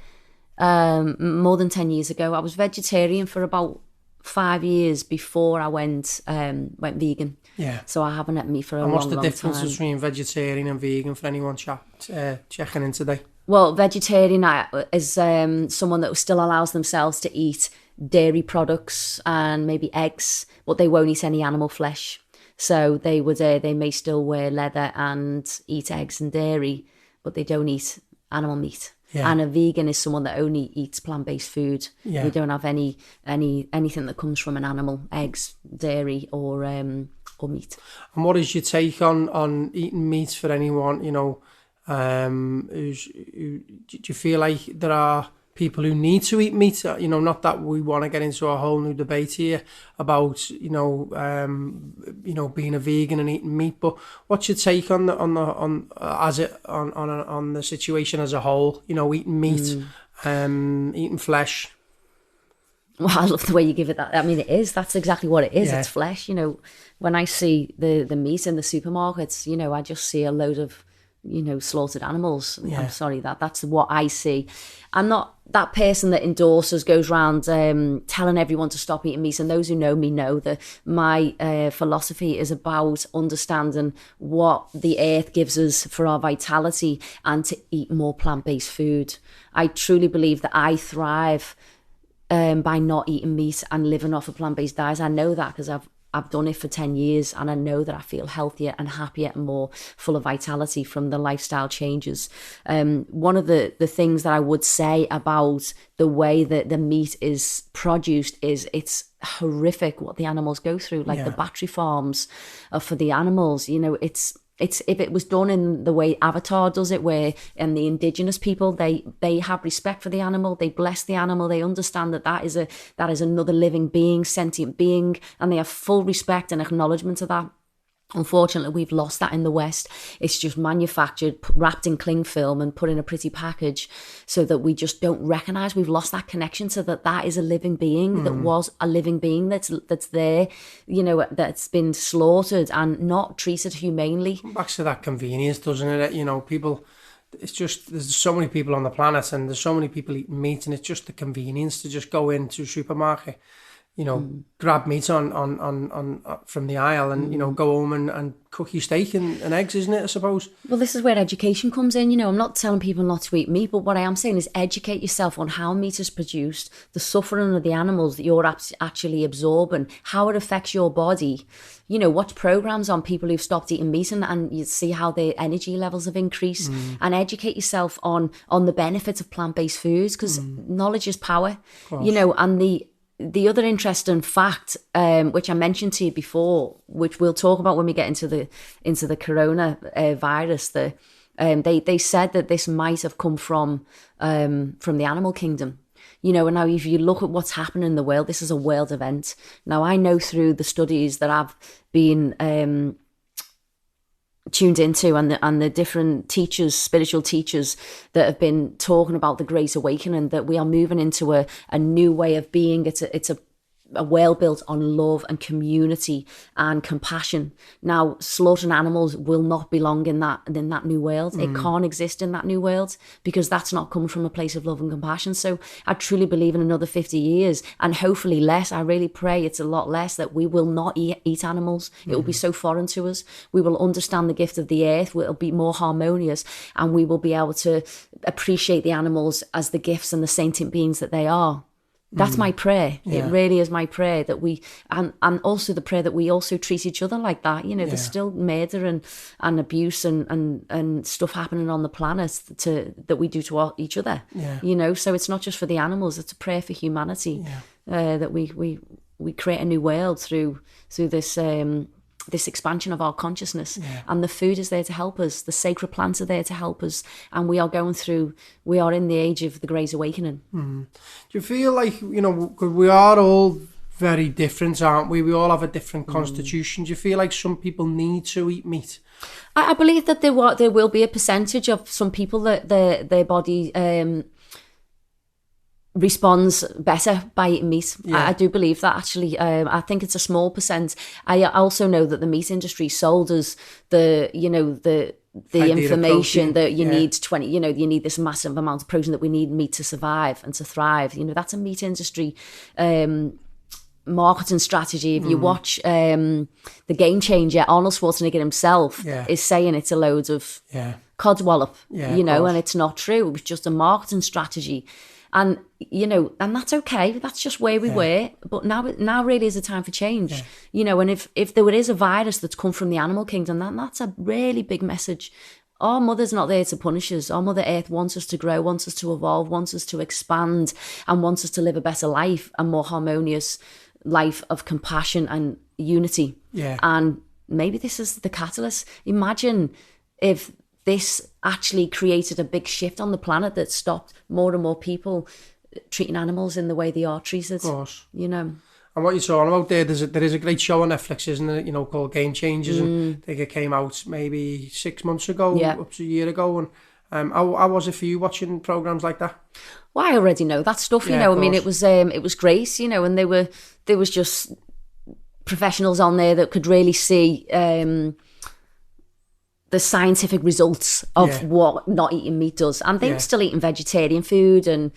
more than 10 years ago. I was vegetarian for about 5 years before I went vegan. Yeah. So I haven't had meat for a long, long time. And what's the difference between vegetarian and vegan for anyone checking in today? Well, vegetarian is someone that still allows themselves to eat dairy products and maybe eggs, but they won't eat any animal flesh. So they may still wear leather and eat eggs and dairy, but they don't eat animal meat. Yeah. And a vegan is someone that only eats plant-based food. Yeah. They don't have anything that comes from an animal, eggs, dairy, or meat. And what is your take on eating meat for anyone? Do you feel like there are people who need to eat meat? Not that we want to get into a whole new debate here about being a vegan and eating meat, but what's your take on the situation as a whole? Eating meat, eating flesh. Well, I love the way you give it that. I mean, that's exactly what it is. Yeah. It's flesh. When I see the meat in the supermarkets, I just see a load of slaughtered animals. Yeah. I'm sorry, that's what I see. I'm not that person that endorses, goes around telling everyone to stop eating meat. And those who know me know that my philosophy is about understanding what the earth gives us for our vitality and to eat more plant-based food. I truly believe that I thrive by not eating meat and living off a plant-based diet. I know that because I've done it for 10 years, and I know that I feel healthier and happier and more full of vitality from the lifestyle changes. One of the things that I would say about the way that the meat is produced is it's horrific what the animals go through, like the battery farms for the animals. It's if it was done in the way Avatar does it, where the indigenous people, they have respect for the animal, they bless the animal, they understand that is another living being, sentient being, and they have full respect and acknowledgement of that. Unfortunately, we've lost that in the West. It's just manufactured, wrapped in cling film and put in a pretty package so that we just don't recognise. We've lost that connection so that is a living being, that was a living being that's there, that's been slaughtered and not treated humanely. Back to that convenience, doesn't it? People, it's just, there's so many people on the planet and there's so many people eating meat, and it's just the convenience to just go into a supermarket, grab meat on from the aisle and, go home and cook your steak and eggs, isn't it, I suppose? Well, this is where education comes in. I'm not telling people not to eat meat, but what I am saying is educate yourself on how meat is produced, the suffering of the animals that you're actually absorbing, how it affects your body. Watch programs on people who've stopped eating meat and you see how their energy levels have increased, and educate yourself on the benefits of plant-based foods, because knowledge is power, and the other interesting fact, which I mentioned to you before, which we'll talk about when we get into the corona virus, they said that this might have come from the animal kingdom. And now if you look at what's happening in the world, this is a world event. Now I know through the studies that I've been tuned into and the different teachers, spiritual teachers that have been talking about the Great Awakening, that we are moving into a new way of being. It's a a world built on love and community and compassion. Now, slaughtering animals will not belong in that new world. It can't exist in that new world because that's not coming from a place of love and compassion. So I truly believe in another 50 years, and hopefully less. I really pray it's a lot less, that we will not eat animals. It will be so foreign to us. We will understand the gift of the earth. We'll be more harmonious, and we will be able to appreciate the animals as the gifts and the sentient beings that they are. That's my prayer. Yeah. It really is my prayer that we, and also the prayer that we also treat each other like that. You know, there's still murder and abuse and stuff happening on the planet that we do to each other. Yeah. You know, so it's not just for the animals, it's a prayer for humanity. Yeah. That we create a new world through this expansion of our consciousness. Yeah. And the food is there to help us. The sacred plants are there to help us. And we are in the age of the Great Awakening. Mm. Do you feel like, you know, 'cause we are all very different, aren't we? We all have a different constitution. Do you feel like some people need to eat meat? I believe that there will be a percentage of some people that their body responds better by eating meat. Yeah. I do believe that, actually. I think it's a small percent. I also know that the meat industry sold us the information that you need 20, you know, you need this massive amount of protein, that we need meat to survive and to thrive. You know, that's a meat industry marketing strategy. If you watch The Game Changer, Arnold Schwarzenegger himself is saying it's a load of codswallop, you know, and it's not true. It was just a marketing strategy. And, you know, and that's okay. That's just where we were. But now really is a time for change. Yeah. You know, and if there is a virus that's come from the animal kingdom, that's a really big message. Our mother's not there to punish us. Our Mother Earth wants us to grow, wants us to evolve, wants us to expand, and wants us to live a better life, a more harmonious life of compassion and unity. Yeah. And maybe this is the catalyst. Imagine if this actually created a big shift on the planet that stopped more and more people treating animals in the way they are treated. Of course. You know. And what you're talking about there is a great show on Netflix, isn't it? You know, called Game Changers. And I think it came out maybe 6 months ago, up to a year ago. And how was it for you watching programs like that? Well, I already know that stuff, you know. I mean, it was great, you know, and there was just professionals on there that could really see the scientific results of what not eating meat does. And they were still eating vegetarian food and,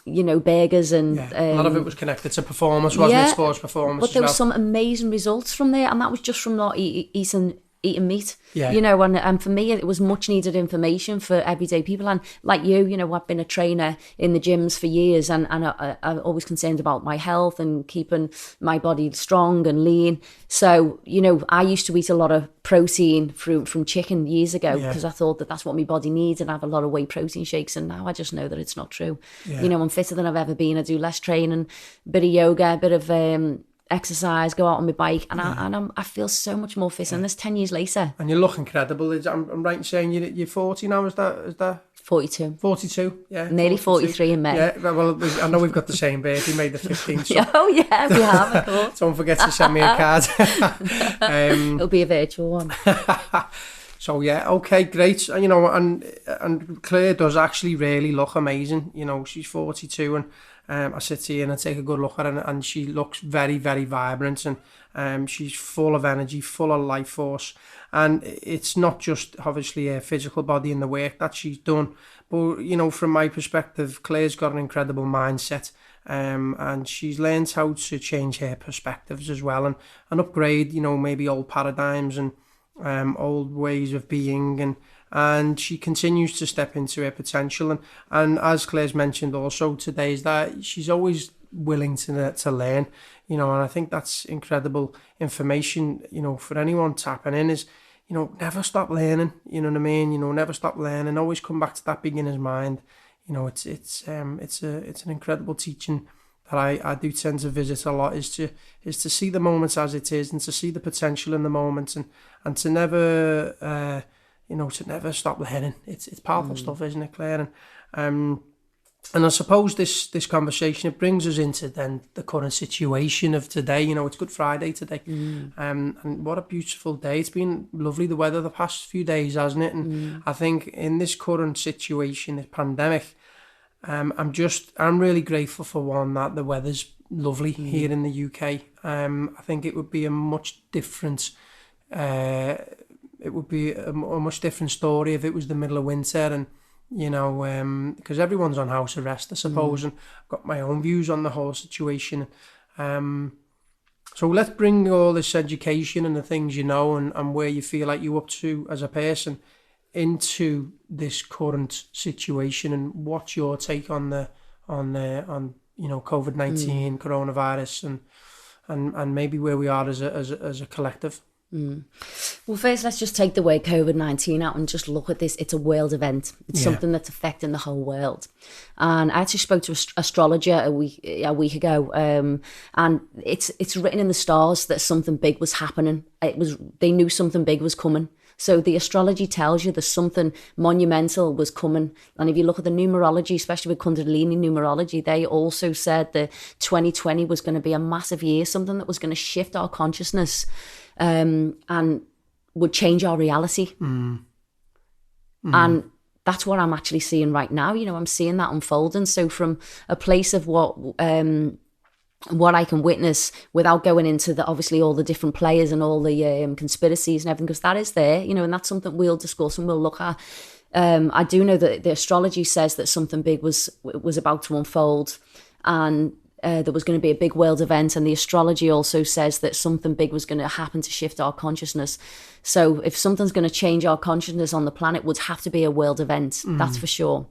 you know, burgers and... a lot of it was connected to performance, wasn't it? Sports performance. But there was some amazing results from there, and that was just from not eating meat, you know, and for me it was much needed information for everyday people. And like you know, I've been a trainer in the gyms for years, and I'm always concerned about my health and keeping my body strong and lean. So, you know, I used to eat a lot of protein from chicken years ago because I thought that that's what my body needs, and I have a lot of whey protein shakes, and now I just know that it's not true. You know, I'm fitter than I've ever been. I do less training, a bit of yoga, a bit of exercise, go out on my bike, and I feel so much more fit. And this 10 years later, and you look incredible. I'm right in saying you're 40 now. Is that 42? 42, yeah, nearly 43 in May. Yeah, well, I know we've got the same birthday, May the 15th. So. Oh yeah, we have, of course. Don't forget to send me a card. It'll be a virtual one. So yeah, okay, great. You know, and Claire does actually really look amazing. You know, she's 42, and I sit here and I take a good look at her, and she looks very, very vibrant, and she's full of energy, full of life force. And it's not just obviously her physical body and the work that she's done, but you know, from my perspective, Claire's got an incredible mindset, and she's learned how to change her perspectives as well, and upgrade, you know, maybe old paradigms and old ways of being, and she continues to step into her potential, and as Claire's mentioned also today, is that she's always willing to learn, you know, and I think that's incredible information, you know, for anyone tapping in, is, you know, never stop learning, you know what I mean, you know, never stop learning, always come back to that beginner's mind. You know, it's an incredible teaching that I do tend to visit a lot, is to see the moments as it is, and to see the potential in the moments, and to never to never stop learning. It's powerful stuff, isn't it, Claire? And I suppose this conversation, it brings us into then the current situation of today. You know, it's Good Friday today, and what a beautiful day. It's been lovely, the weather the past few days, hasn't it? And I think in this current situation, this pandemic, I'm really grateful for one, that the weather's lovely here in the UK. I think it would be a much different. It would be a much different story if it was the middle of winter and, you know, because everyone's on house arrest, I suppose, and I've got my own views on the whole situation. So let's bring all this education and the things you know and where you feel like you're up to as a person into this current situation, and what's your take on you know, COVID-19, coronavirus, and maybe where we are as a collective. Well, first, let's just take the word COVID-19 out and just look at this. It's a world event. It's something that's affecting the whole world. And I actually spoke to an astrologer a week ago, and it's written in the stars that something big was happening. They knew something big was coming. So the astrology tells you there's something monumental was coming. And if you look at the numerology, especially with Kundalini numerology, they also said that 2020 was going to be a massive year, something that was going to shift our consciousness and would change our reality. And that's what I'm actually seeing right now. You know, I'm seeing that unfolding. So from a place of what I can witness without going into obviously all the different players and all the conspiracies and everything, because that is there, you know, and that's something we'll discuss and we'll look at. I do know that the astrology says that something big was about to unfold, and there was going to be a big world event, and the astrology also says that something big was going to happen to shift our consciousness. So if something's going to change our consciousness on the planet, it would have to be a world event, that's for sure.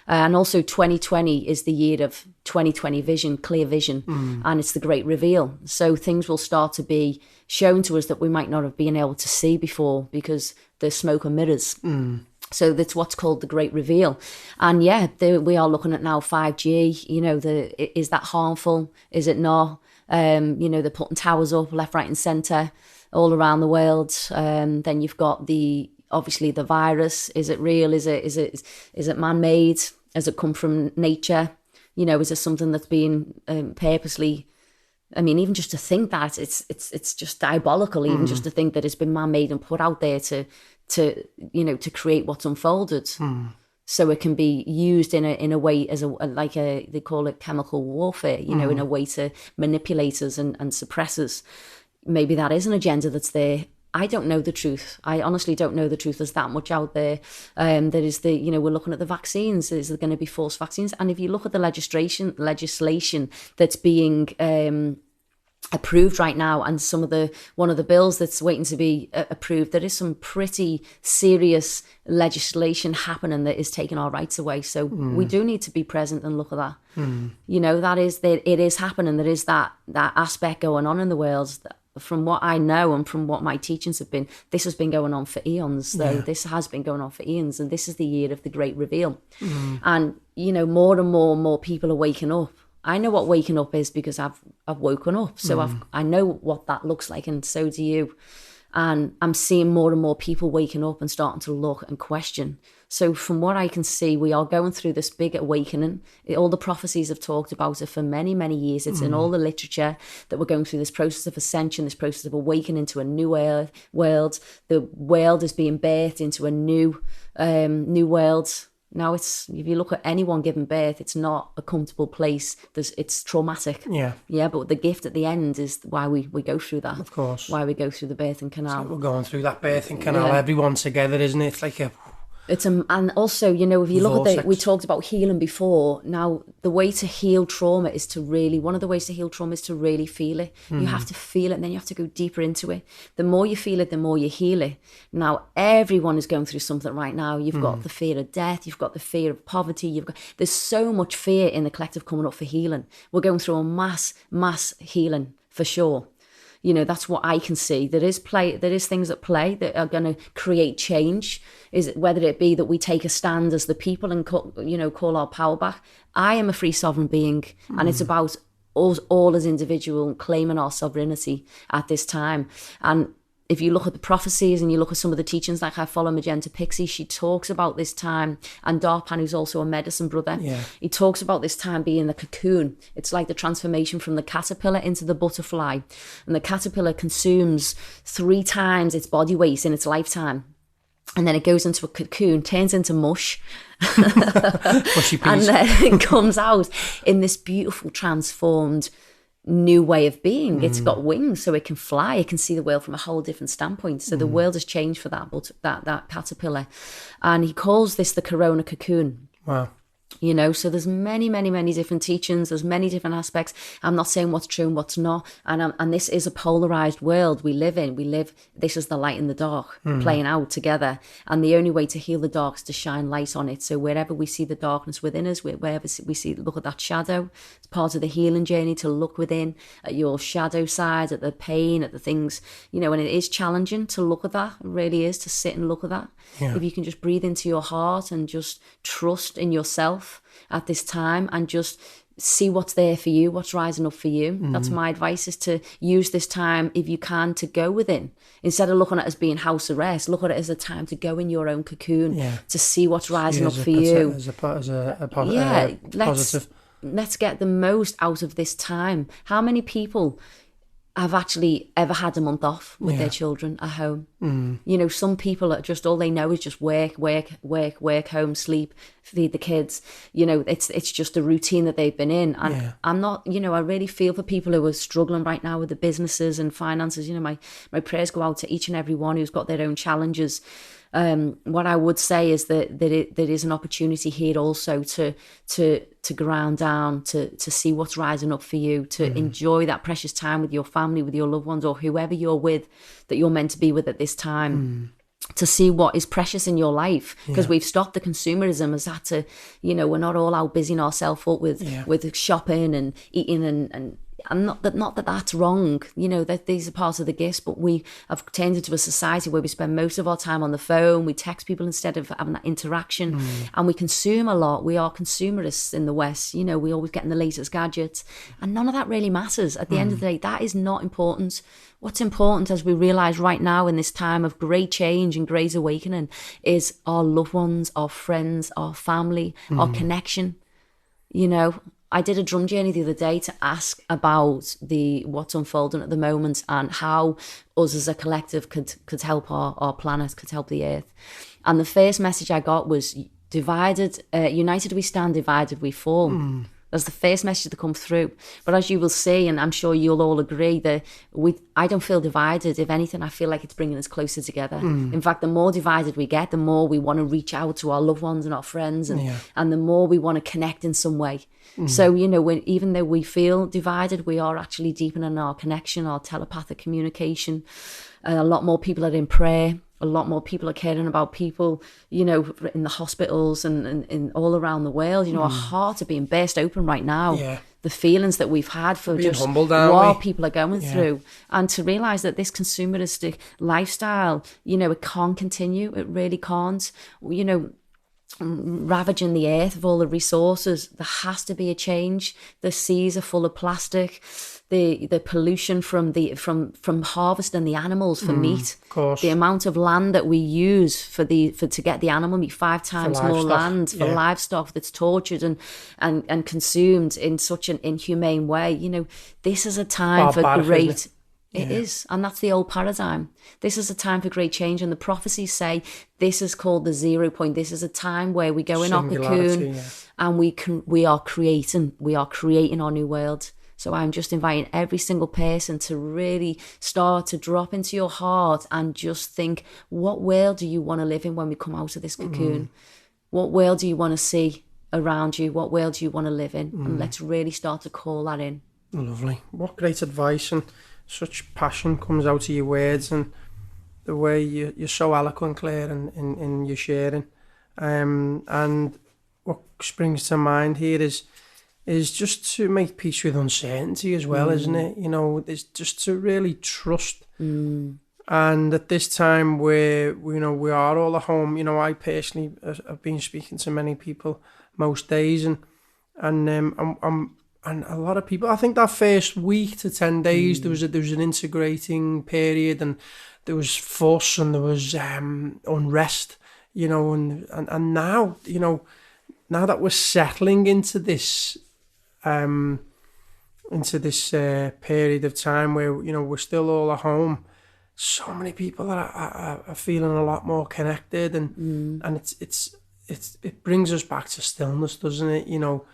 And also 2020 is the year of 2020 vision, clear vision, and it's the great reveal. So things will start to be shown to us that we might not have been able to see before because there's smoke and mirrors. So that's what's called the great reveal. And yeah, we are looking at now 5G, you know, is that harmful? Is it not? You know, they're putting towers up left, right and centre all around the world. Then you've got obviously the virus. Is it real? Is it man-made? Has it come from nature? You know, is it something that's been purposely? I mean, even just to think that it's just diabolical. Even just to think that it's been man-made and put out there to create what's unfolded. So it can be used in a way as they call it chemical warfare. You know, in a way to manipulate us and suppress us. Maybe that is an agenda that's there. I don't know the truth. I honestly don't know the truth. There's that much out there. There is we're looking at the vaccines. Is there going to be forced vaccines? And if you look at the legislation that's being approved right now, and one of the bills that's waiting to be approved, there is some pretty serious legislation happening that is taking our rights away. So we do need to be present and look at that. You know, it is happening. There is that aspect going on in the world. From what I know and from what my teachings have been, this has been going on for eons. This has been going on for eons, and this is the year of the great reveal. And you know, more and more people are waking up. I know what waking up is because I've woken up, so I know what that looks like, and so do you. And I'm seeing more and more people waking up and starting to look and question. So from what I can see, we are going through this big awakening. All the prophecies have talked about it for many, many years. It's in all the literature that we're going through this process of ascension, this process of awakening to a new world. The world is being birthed into a new world. Now, if you look at anyone giving birth, it's not a comfortable place. It's traumatic. Yeah, but the gift at the end is why we go through that. Of course. Why we go through the birthing canal. So we're going through that birthing canal, everyone together, isn't it? It's like and also, you know, if you look at we talked about healing before. Now, the way to heal trauma is one of the ways to heal trauma is to really feel it. You have to feel it, and then you have to go deeper into it. The more you feel it, the more you heal it. Now, everyone is going through something right now. You've got the fear of death. You've got the fear of poverty. There's so much fear in the collective coming up for healing. We're going through a mass healing for sure. You know, that's what I can see. There is things at play that are going to create change. Whether it be that we take a stand as the people and call our power back. I am a free sovereign being, and it's about us all as individuals claiming our sovereignty at this time. And if you look at the prophecies and you look at some of the teachings, like I follow Magenta Pixie, she talks about this time, and Darpan, who's also a medicine brother, he talks about this time being the cocoon. It's like the transformation from the caterpillar into the butterfly. And the caterpillar consumes 3 times its body weight in its lifetime. And then it goes into a cocoon, turns into mush, and then it comes out in this beautiful transformed new way of being. It's got wings, so it can fly. It can see the world from a whole different standpoint. So the world has changed for that, but that caterpillar. And he calls this the corona cocoon. Wow. You know, so there's many, many, many different teachings. There's many different aspects. I'm not saying what's true and what's not. And this is a polarized world we live in. This is the light and the dark playing out together. And the only way to heal the dark is to shine light on it. So wherever we see the darkness within us, wherever we see, look at that shadow. It's part of the healing journey to look within at your shadow side, at the pain, at the things, you know, and it is challenging to look at that. It really is, to sit and look at that. Yeah. If you can just breathe into your heart and just trust in yourself at this time and just see what's there for you, what's rising up for you. That's my advice, is to use this time, if you can, to go within. Instead of looking at it as being house arrest, look at it as a time to go in your own cocoon, to see what's rising up for you. As a positive. Let's get the most out of this time. How many people have actually ever had a month off with their children at home? You know, some people are just, all they know is just work, home, sleep, feed the kids. You know, it's just a routine that they've been in. And I'm not, you know, I really feel for people who are struggling right now with the businesses and finances. You know, my prayers go out to each and every one who's got their own challenges. What I would say is that there is an opportunity here also to ground down, to see what's rising up for you, to enjoy that precious time with your family, with your loved ones, or whoever you're with, that you're meant to be with at this time. To see what is precious in your life, because we've stopped the consumerism as that to, you know, we're not all out busying ourselves up with shopping and eating and not that that's wrong, you know, that these are parts of the gifts, but we have turned into a society where we spend most of our time on the phone, we text people instead of having that interaction, and we consume a lot. We are consumerists in the West, you know, we're always getting the latest gadgets, and none of that really matters. At the end of the day, that is not important. What's important, as we realise right now in this time of great change and great awakening, is our loved ones, our friends, our family, our connection, you know. I did a drum journey the other day to ask about what's unfolding at the moment and how us as a collective could help our planet, could help the earth. And the first message I got was, united we stand, divided we fall. That's the first message to come through. But as you will see, and I'm sure you'll all agree, that I don't feel divided. If anything, I feel like it's bringing us closer together. In fact, the more divided we get, the more we want to reach out to our loved ones and our friends, and the more we want to connect in some way. So, you know, even though we feel divided, we are actually deepening our connection, our telepathic communication. A lot more people are in prayer. A lot more people are caring about people, you know, in the hospitals and all around the world. You know, our hearts are being burst open right now. Yeah. The feelings that we've had for being just what people are going through. And to realise that this consumeristic lifestyle, you know, it can't continue. It really can't. You know, ravaging the earth of all the resources. There has to be a change. The seas are full of plastic. The pollution from harvesting the animals for meat. Of course. The amount of land that we use to get the animal meat, 5 times more land for livestock that's tortured and consumed in such an inhumane way. You know, this is a time for great. It is, and that's the old paradigm. This is a time for great change, and the prophecies say this is called the 0 point. This is a time where we go in our cocoon, and we are creating our new world. So I'm just inviting every single person to really start to drop into your heart and just think, what world do you want to live in when we come out of this cocoon? What world do you want to see around you? What world do you want to live in? And let's really start to call that in. Lovely. What great advice, and such passion comes out of your words, and the way you're so eloquent, Claire, in your sharing. And what springs to mind here is just to make peace with uncertainty as well, isn't it? You know, it's just to really trust. And at this time where, you know, we are all at home, you know, I personally have been speaking to many people most days, and a lot of people, I think that first week to 10 days, there was an integrating period, and there was fuss and there was unrest, you know, and now, you know, now that we're settling into this period of time where, you know, we're still all at home, so many people are feeling a lot more connected, and it brings us back to stillness, doesn't it? You know,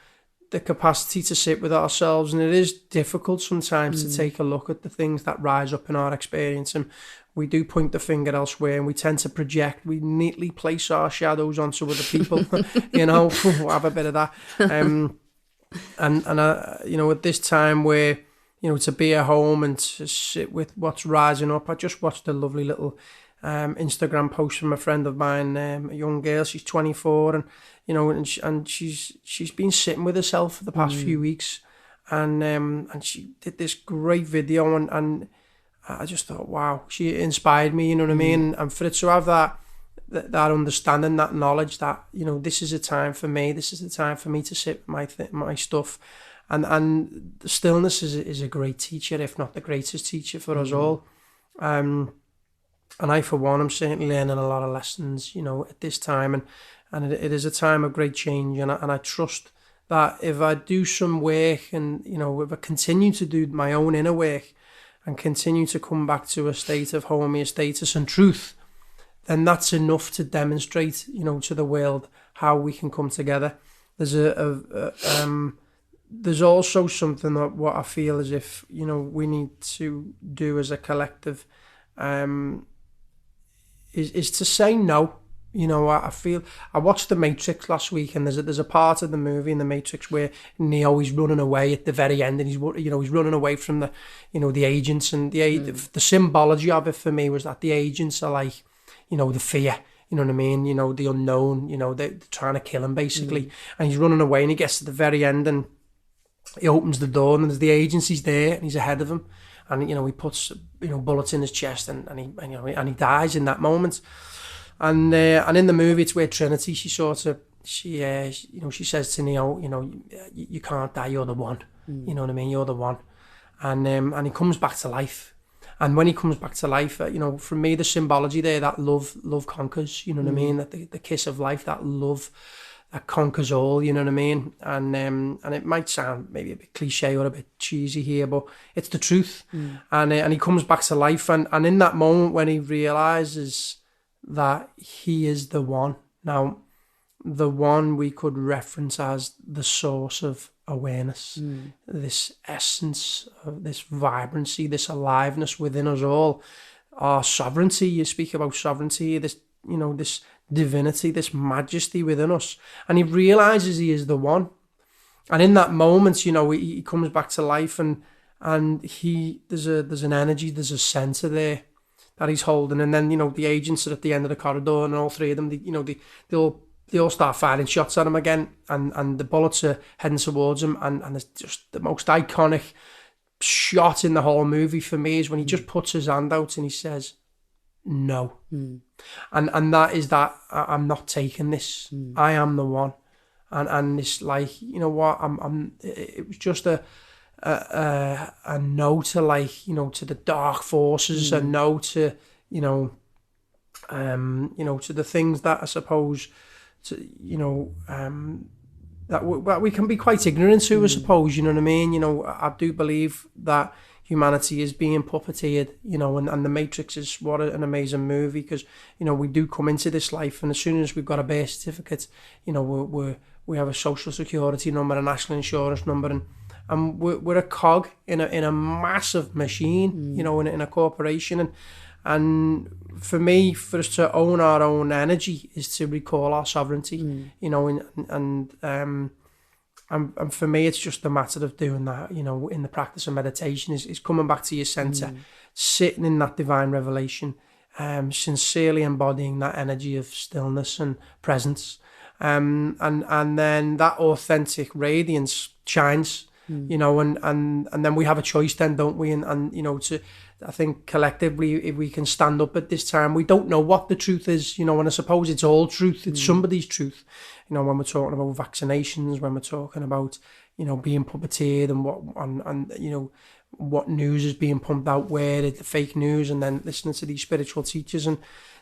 the capacity to sit with ourselves, and it is difficult sometimes to take a look at the things that rise up in our experience, and we do point the finger elsewhere, and we tend to project. We neatly place our shadows onto other people, we'll have a bit of that. At this time where, to be at home and to sit with what's rising up, I just watched a lovely little Instagram post from a friend of mine, a young girl. She's 24, and she's been sitting with herself for the past few weeks, and she did this great video, and I just thought, wow, she inspired me. You know what I mean? And for it to have that understanding, that knowledge that this is a time for me. This is the time for me to sit with my stuff. And the stillness is a great teacher, if not the greatest teacher for us all. And I, for one, am certainly learning a lot of lessons, at this time. And it is a time of great change. And I trust that if I do some work and, if I continue to do my own inner work and continue to come back to a state of homeostasis and truth, then that's enough to demonstrate, to the world how we can come together. There's there's also something that what I feel as if, we need to do as a collective, is to say no. I feel, I watched The Matrix last week, and there's a part of the movie in The Matrix where Neo is running away at the very end, and he's running away from the, the agents, and the symbology of it for me was that the agents are like, the fear, you know what I mean? The unknown, they're trying to kill him basically, and he's running away, and he gets to the very end, and he opens the door, and there's the agency's there, and he's ahead of him, and he puts bullets in his chest, and he dies in that moment. And in the movie, it's where Trinity, she says to Neo, you can't die, you're the one. You know what I mean? You're the one. And he comes back to life. And when he comes back to life, for me, the symbology there, that love conquers, you know what I mean? That the kiss of life, that love that conquers all, you know what I mean? And it might sound maybe a bit cliche or a bit cheesy here, but it's the truth. And he comes back to life, and in that moment when he realises that he is the one. Now, the one we could reference as the source of awareness, this essence of this vibrancy, this aliveness within us all, our sovereignty. You speak about sovereignty, this divinity, this majesty within us, and he realizes he is the one. And in that moment, he comes back to life, and there's an energy, there's a center there that he's holding, and then the agents are at the end of the corridor, and all three of them, they all start firing shots at him again, and the bullets are heading towards him, and it's just the most iconic shot in the whole movie for me is when he just puts his hand out and he says no, and that is that I'm not taking this, I am the one, and it's like, what, it was just a no to, like, to the dark forces, a no to, to the things that I suppose, that we can be quite ignorant to, I suppose, you know what I mean? I do believe that humanity is being puppeteered, and The Matrix is what an amazing movie, because, we do come into this life, and as soon as we've got a birth certificate, we have a social security number, a national insurance number, and we're a cog in a massive machine, in a corporation, and for me, for us to own our own energy is to recall our sovereignty, and for me, it's just a matter of doing that, in the practice of meditation, is coming back to your center, sitting in that divine revelation, sincerely embodying that energy of stillness and presence, and then that authentic radiance shines. And then we have a choice then, don't we? And I think collectively, if we can stand up at this time, we don't know what the truth is, and I suppose it's all truth. It's somebody's truth, when we're talking about vaccinations, when we're talking about, being puppeteered and what news is being pumped out, where the fake news, and then listening to these spiritual teachers. And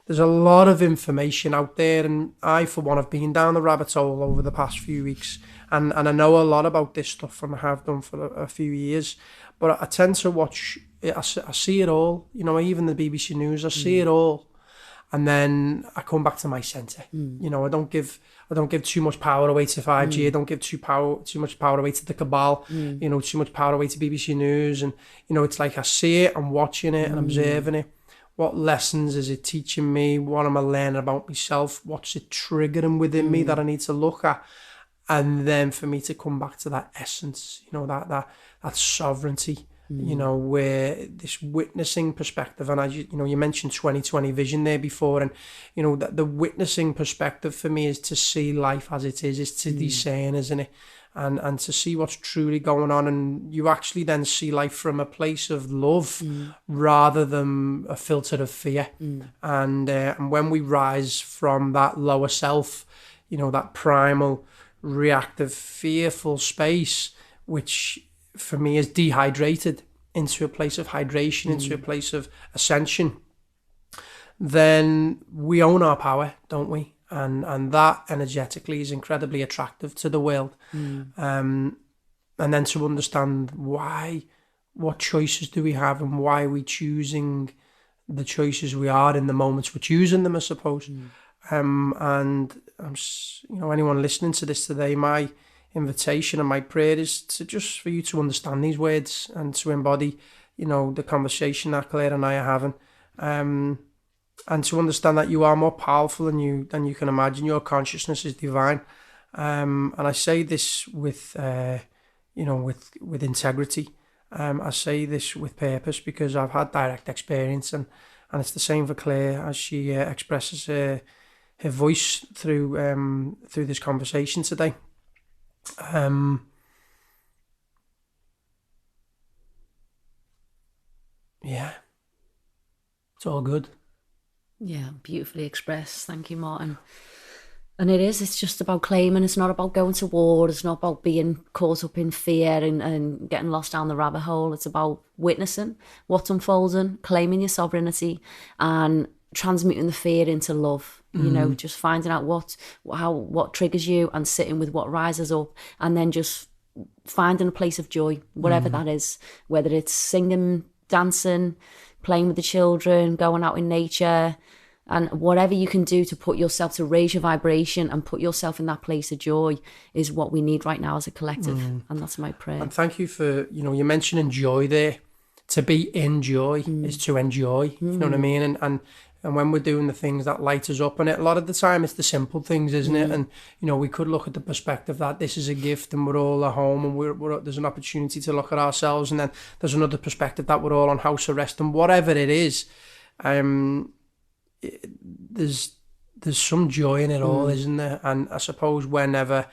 there's a lot of information out there, and I, for one, have been down the rabbit hole over the past few weeks, and I know a lot about this stuff, and I have done for a few years, but I tend to watch it, I see it all, even the BBC News, I see it all, and then I come back to my centre. You know, I don't give too much power away to 5G. I don't give too much power away to the cabal. You know, too much power away to BBC News. And you know, it's like I see it, I'm watching it, and observing it. What lessons is it teaching me? What am I learning about myself? What's it triggering within me that I need to look at? And then for me to come back to that essence, you know, that sovereignty. You know, where this witnessing perspective, and as you know, you mentioned 2020 vision there before, and you know, the witnessing perspective for me is to see life as it is to discern, isn't it? And to see what's truly going on, and you actually then see life from a place of love rather than a filter of fear. And when we rise from that lower self, you know, that primal, reactive, fearful space, which for me is dehydrated, into a place of hydration, into a place of ascension, then we own our power, don't we? And that energetically is incredibly attractive to the world. And then to understand what choices do we have, and why are we choosing the choices we are in the moments we're choosing them, I suppose. And you know, anyone listening to this today, my invitation and my prayer is just for you to understand these words and to embody, you know, the conversation that Claire and I are having, and to understand that you are more powerful than you can imagine. Your consciousness is divine, and I say this with you know, with integrity. I say this with purpose, because I've had direct experience, and it's the same for Claire as she expresses her voice through this conversation today. Yeah, it's all good. Yeah, beautifully expressed. Thank you, Martin. And it's just about claiming. It's not about going to war. It's not about being caught up in fear and getting lost down the rabbit hole. It's about witnessing what's unfolding, claiming your sovereignty, and transmuting the fear into love. You know, just finding out what triggers you, and sitting with what rises up, and then just finding a place of joy, whatever that is, whether it's singing, dancing, playing with the children, going out in nature, and whatever you can do to put yourself, to raise your vibration and put yourself in that place of joy, is what we need right now as a collective. And that's my prayer. And thank you for, you know, you're mentioning joy there. To be in joy is to enjoy, you know what I mean? And when we're doing the things that light us up, and a lot of the time it's the simple things, isn't it? And, you know, we could look at the perspective that this is a gift and we're all at home, and there's an opportunity to look at ourselves, and then there's another perspective that we're all on house arrest, and whatever it is, there's some joy in it all, isn't there? And I suppose whenever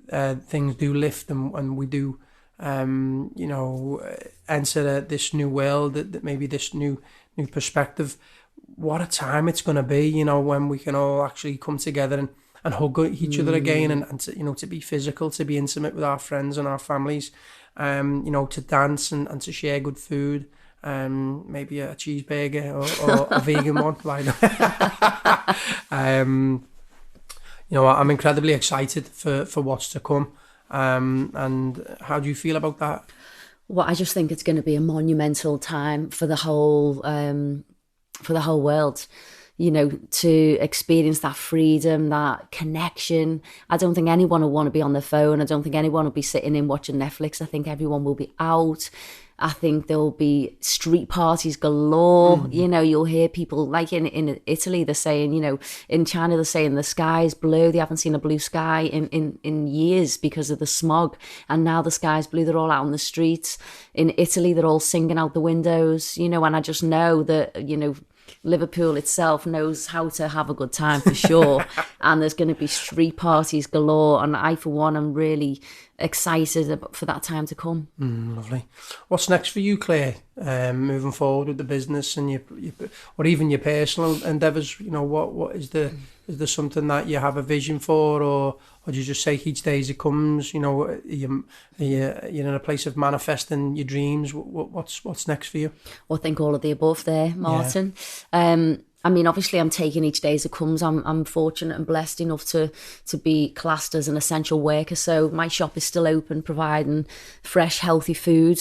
things do lift, and we do, you know, enter this new world, that maybe this new perspective, what a time it's going to be, you know, when we can all actually come together and hug each other again, and to, you know, to be physical, to be intimate with our friends and our families, you know, to dance and to share good food, maybe a cheeseburger or a vegan one. Like, you know, I'm incredibly excited for what's to come. And how do you feel about that? Well, I just think it's going to be a monumental time for the whole world, you know, to experience that freedom, that connection. I don't think anyone will want to be on their phone. I don't think anyone will be sitting in watching Netflix. I think everyone will be out. I think there'll be street parties galore. You know, you'll hear people, like in Italy, they're saying, you know, in China, they're saying the sky's blue. They haven't seen a blue sky in years because of the smog. And now the sky's blue. They're all out on the streets. In Italy, they're all singing out the windows, you know, and I just know that, you know, Liverpool itself knows how to have a good time for sure. And there's going to be street parties galore. And I, for one, am really excited for that time to come. Lovely. What's next for you, Claire? Moving forward with the business and your or even your personal endeavours, you know, what is there something that you have a vision for, or do you just take each day as it comes? You know, you're in a place of manifesting your dreams. What's next for you? Well, I think all of the above there, Martin. Yeah. I mean, obviously, I'm taking each day as it comes. I'm fortunate and blessed enough to be classed as an essential worker. So my shop is still open, providing fresh, healthy food.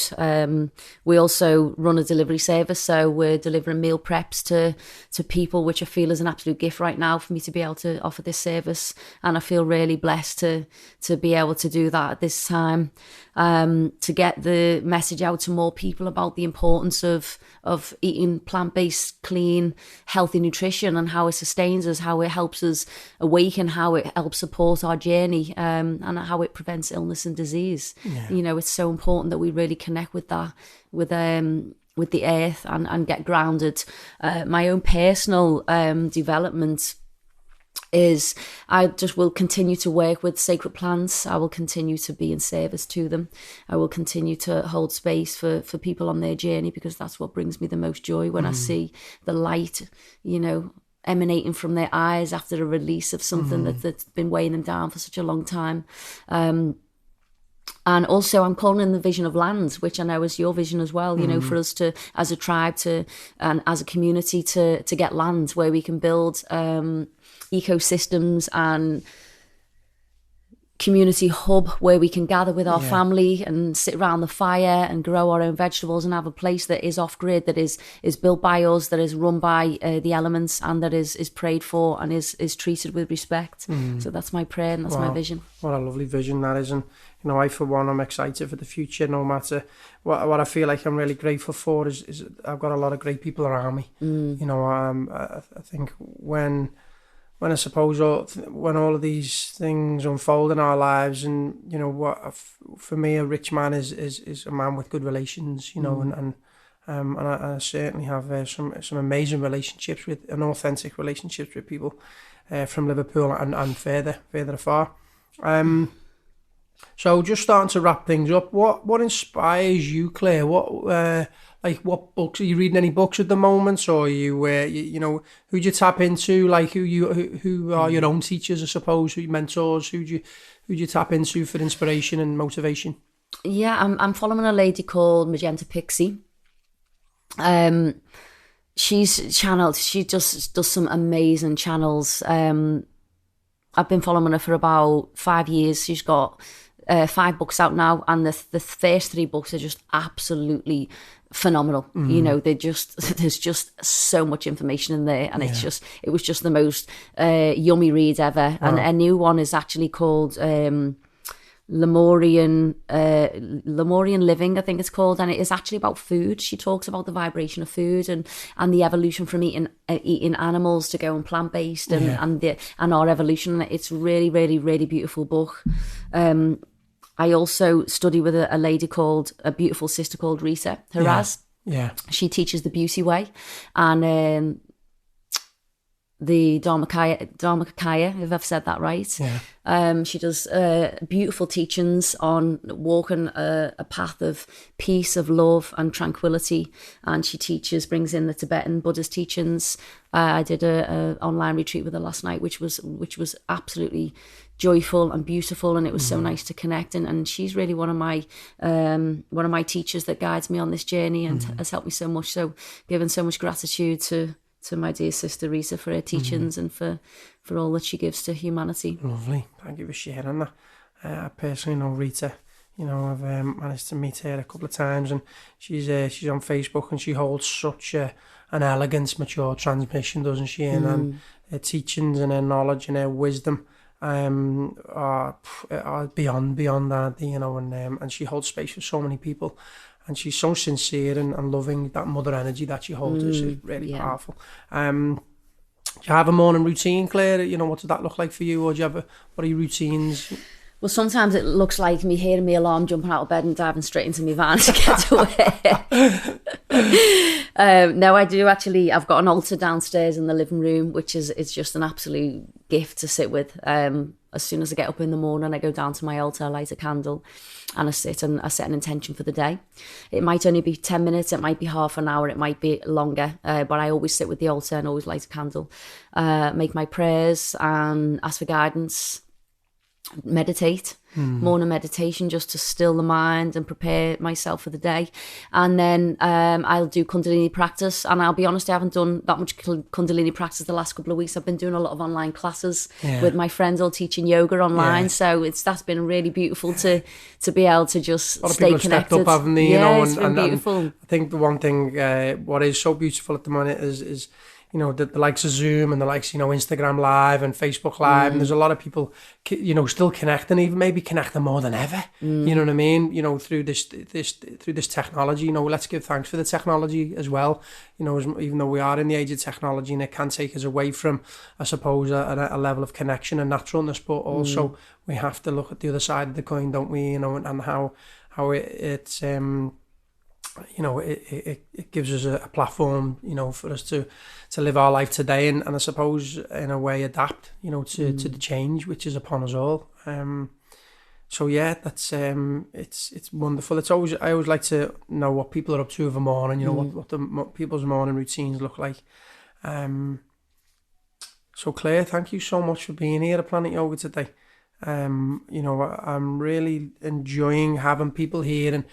We also run a delivery service, so we're delivering meal preps to people, which I feel is an absolute gift right now for me to be able to offer this service. And I feel really blessed to be able to do that at this time, to get the message out to more people about the importance of eating plant-based, clean, healthy nutrition, and how it sustains us, how it helps us awaken, how it helps support our journey, and how it prevents illness and disease. You know, it's so important that we really connect with that, with the earth, and get grounded. My own personal development is I just will continue to work with sacred plants. I will continue to be in service to them. I will continue to hold space for people on their journey, because that's what brings me the most joy, when I see the light, you know, emanating from their eyes after the release of something that's been weighing them down for such a long time. And also I'm calling in the vision of land, which I know is your vision as well, you know, for us to, as a tribe, and as a community, to get land where we can build ecosystems and community hub where we can gather with our family and sit around the fire and grow our own vegetables, and have a place that is off grid, that is built by us, that is run by the elements, and that is prayed for and is treated with respect. So that's my prayer, and that's my vision. What a lovely vision that is. And you know, I for one, I'm excited for the future. No matter what I feel like I'm really grateful for is I've got a lot of great people around me. You know, I think when I suppose when all of these things unfold in our lives, and you know, for me, a rich man is a man with good relations. You know, and I certainly have some amazing relationships and authentic relationships with people from Liverpool and further afar. So just starting to wrap things up, what inspires you, Claire? What books are you reading? Any books at the moment, or are you you know, who do you tap into? Like who are your own teachers, I suppose, who your mentors? Who do you tap into for inspiration and motivation? Yeah, I'm following a lady called Magenta Pixie. She's channeled. She just does some amazing channels. I've been following her for about 5 years. She's got 5 books out now, and the first 3 books are just absolutely phenomenal. You know, there's just so much information in there, and it was just the most yummy read ever. And a new one is actually called Lemurian Living, I think it's called, and it is actually about food. She talks about the vibration of food and the evolution from eating animals to going plant-based, and our evolution. It's really, really, really beautiful book. I also study with a lady called, a beautiful sister called Rita Haraz. Yeah. She teaches the Beauty Way and the Dharmakaya, if I've said that right. Yeah. She does beautiful teachings on walking a path of peace, of love and tranquility. And she brings in the Tibetan Buddhist teachings. I did a online retreat with her last night, which was absolutely joyful and beautiful, and it was so nice to connect. And she's really one of my teachers that guides me on this journey and has helped me so much. So giving so much gratitude to my dear sister Rita for her teachings and for all that she gives to humanity. Lovely. Thank you for sharing that. I personally know Rita. You know, I've managed to meet her a couple of times, and she's on Facebook, and she holds such an elegant, mature transmission, doesn't she? And her teachings and her knowledge and her wisdom are beyond that, you know, and she holds space for so many people. And she's so sincere and loving. That mother energy that she holds is really powerful. Do you have a morning routine, Claire? You know, what does that look like for you? Or do you have what are your routines? Well, sometimes it looks like me hearing my alarm, jumping out of bed and diving straight into my van to get to work. No, I do actually. I've got an altar downstairs in the living room, which is just an absolute gift to sit with. As soon as I get up in the morning, I go down to my altar, I light a candle, and I sit and I set an intention for the day. It might only be 10 minutes, it might be half an hour, it might be longer, but I always sit with the altar and always light a candle, make my prayers and ask for guidance. meditate, morning meditation, just to still the mind and prepare myself for the day. And then I'll do Kundalini practice. And I'll be honest, I haven't done that much Kundalini practice the last couple of weeks. I've been doing a lot of online classes with my friends, all teaching yoga online. So that's been really beautiful to be able to just stay connected. Stepped up, haven't they? It's been beautiful. And I think the one thing, what is so beautiful at the moment is the likes of Zoom and the likes, Instagram Live and Facebook Live, and there's a lot of people, still connecting, even maybe connecting more than ever. You know what I mean? Through this technology. Let's give thanks for the technology as well. Even though we are in the age of technology, and it can take us away from, I suppose, a level of connection and naturalness, but also we have to look at the other side of the coin, don't we? And how it's it gives us a platform, for us to live our life today, and I suppose in a way adapt, to the change which is upon us all. So yeah, that's it's wonderful. I always like to know what people are up to of a morning, what people's morning routines look like. So Claire, thank you so much for being here at Planet Yoga today. I'm really enjoying having people here and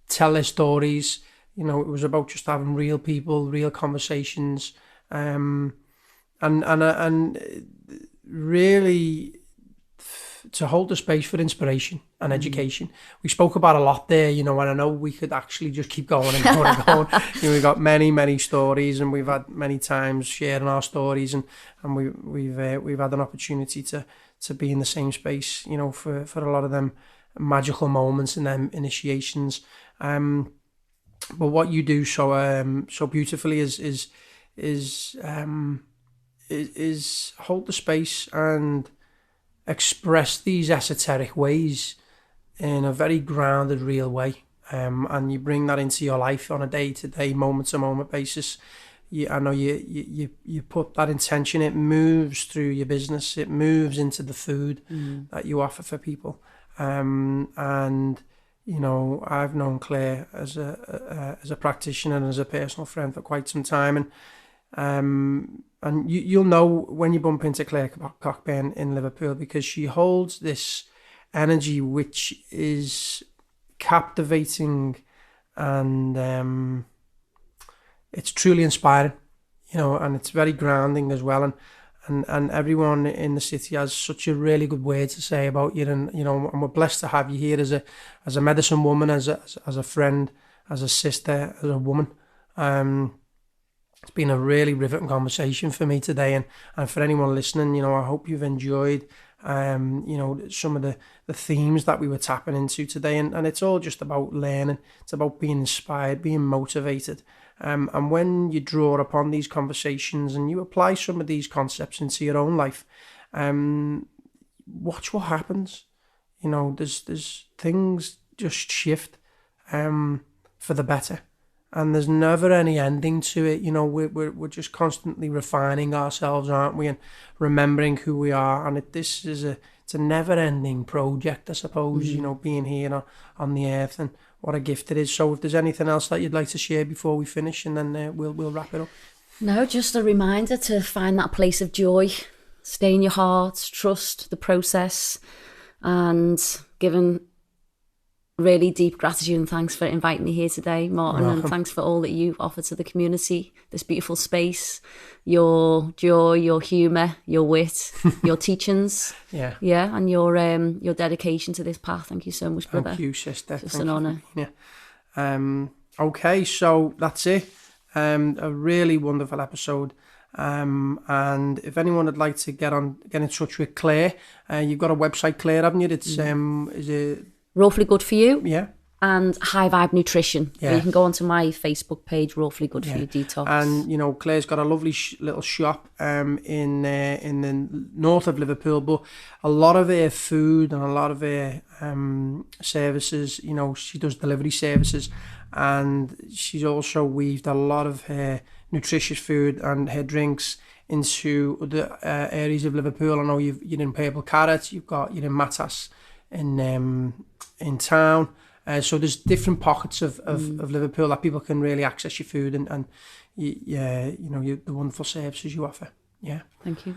tell their stories. It was about just having real people, real conversations, and really to hold the space for inspiration and education. We spoke about a lot there, and I know we could actually just keep going and going and going. We've got many stories, and we've had many times sharing our stories, and we've had an opportunity to be in the same space, for a lot of them magical moments and them initiations. But what you do so beautifully is hold the space and express these esoteric ways in a very grounded, real way. And you bring that into your life on a day-to-day, moment-to-moment basis. I know you put that intention. It moves through your business. It moves into the food that you offer for people. And I've known Claire as a practitioner and as a personal friend for quite some time, and you'll know when you bump into Claire Cockburn in Liverpool, because she holds this energy which is captivating, and it's truly inspiring, and it's very grounding as well, and everyone in the city has such a really good word to say about you, and and we're blessed to have you here as a medicine woman, as a friend, as a sister, as a woman. It's been a really riveting conversation for me today, and for anyone listening, I hope you've enjoyed some of the themes that we were tapping into today, and it's all just about learning. It's about being inspired, being motivated. And when you draw upon these conversations and you apply some of these concepts into your own life, watch what happens. There's things just shift for the better, and there's never any ending to it. We're just constantly refining ourselves, aren't we, and remembering who we are. And it's a never-ending project, I suppose. Being here on the earth, and what a gift it is. So if there's anything else that you'd like to share before we finish, and then we'll wrap it up. No, just a reminder to find that place of joy, stay in your heart, trust the process, and giving really deep gratitude and thanks for inviting me here today, Martin, and thanks for all that you offer to the community, this beautiful space, your joy, your humour, your wit, your teachings, and your dedication to this path. Thank you so much, brother. Thank you, sister. It's an honour. Okay, so that's it. A really wonderful episode. And if anyone would like to get in touch with Claire, you've got a website, Claire, haven't you? It's is it Rawfully Good For You? Yeah. And High Vibe Nutrition. Yeah. You can go onto my Facebook page, Rawfully Good For You Detox. And, Claire's got a lovely little shop in the north of Liverpool, but a lot of her food and a lot of her services, she does delivery services, and she's also weaved a lot of her nutritious food and her drinks into other areas of Liverpool. I know you're in Purple Carrot, you're in Matas in town. So there's different pockets of Liverpool that people can really access your food and the wonderful services you offer. Yeah. Thank you.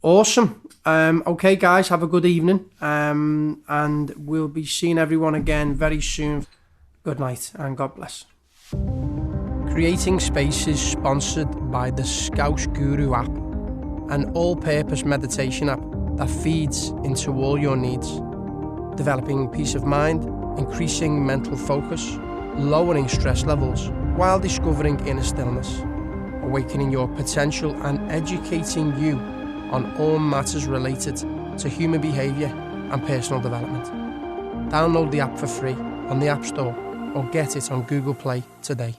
Awesome. Okay, guys, have a good evening. And we'll be seeing everyone again very soon. Good night and God bless. Creating Space is sponsored by the Scouse Guru app, an all-purpose meditation app that feeds into all your needs, developing peace of mind, increasing mental focus, lowering stress levels while discovering inner stillness, awakening your potential and educating you on all matters related to human behaviour and personal development. Download the app for free on the App Store or get it on Google Play today.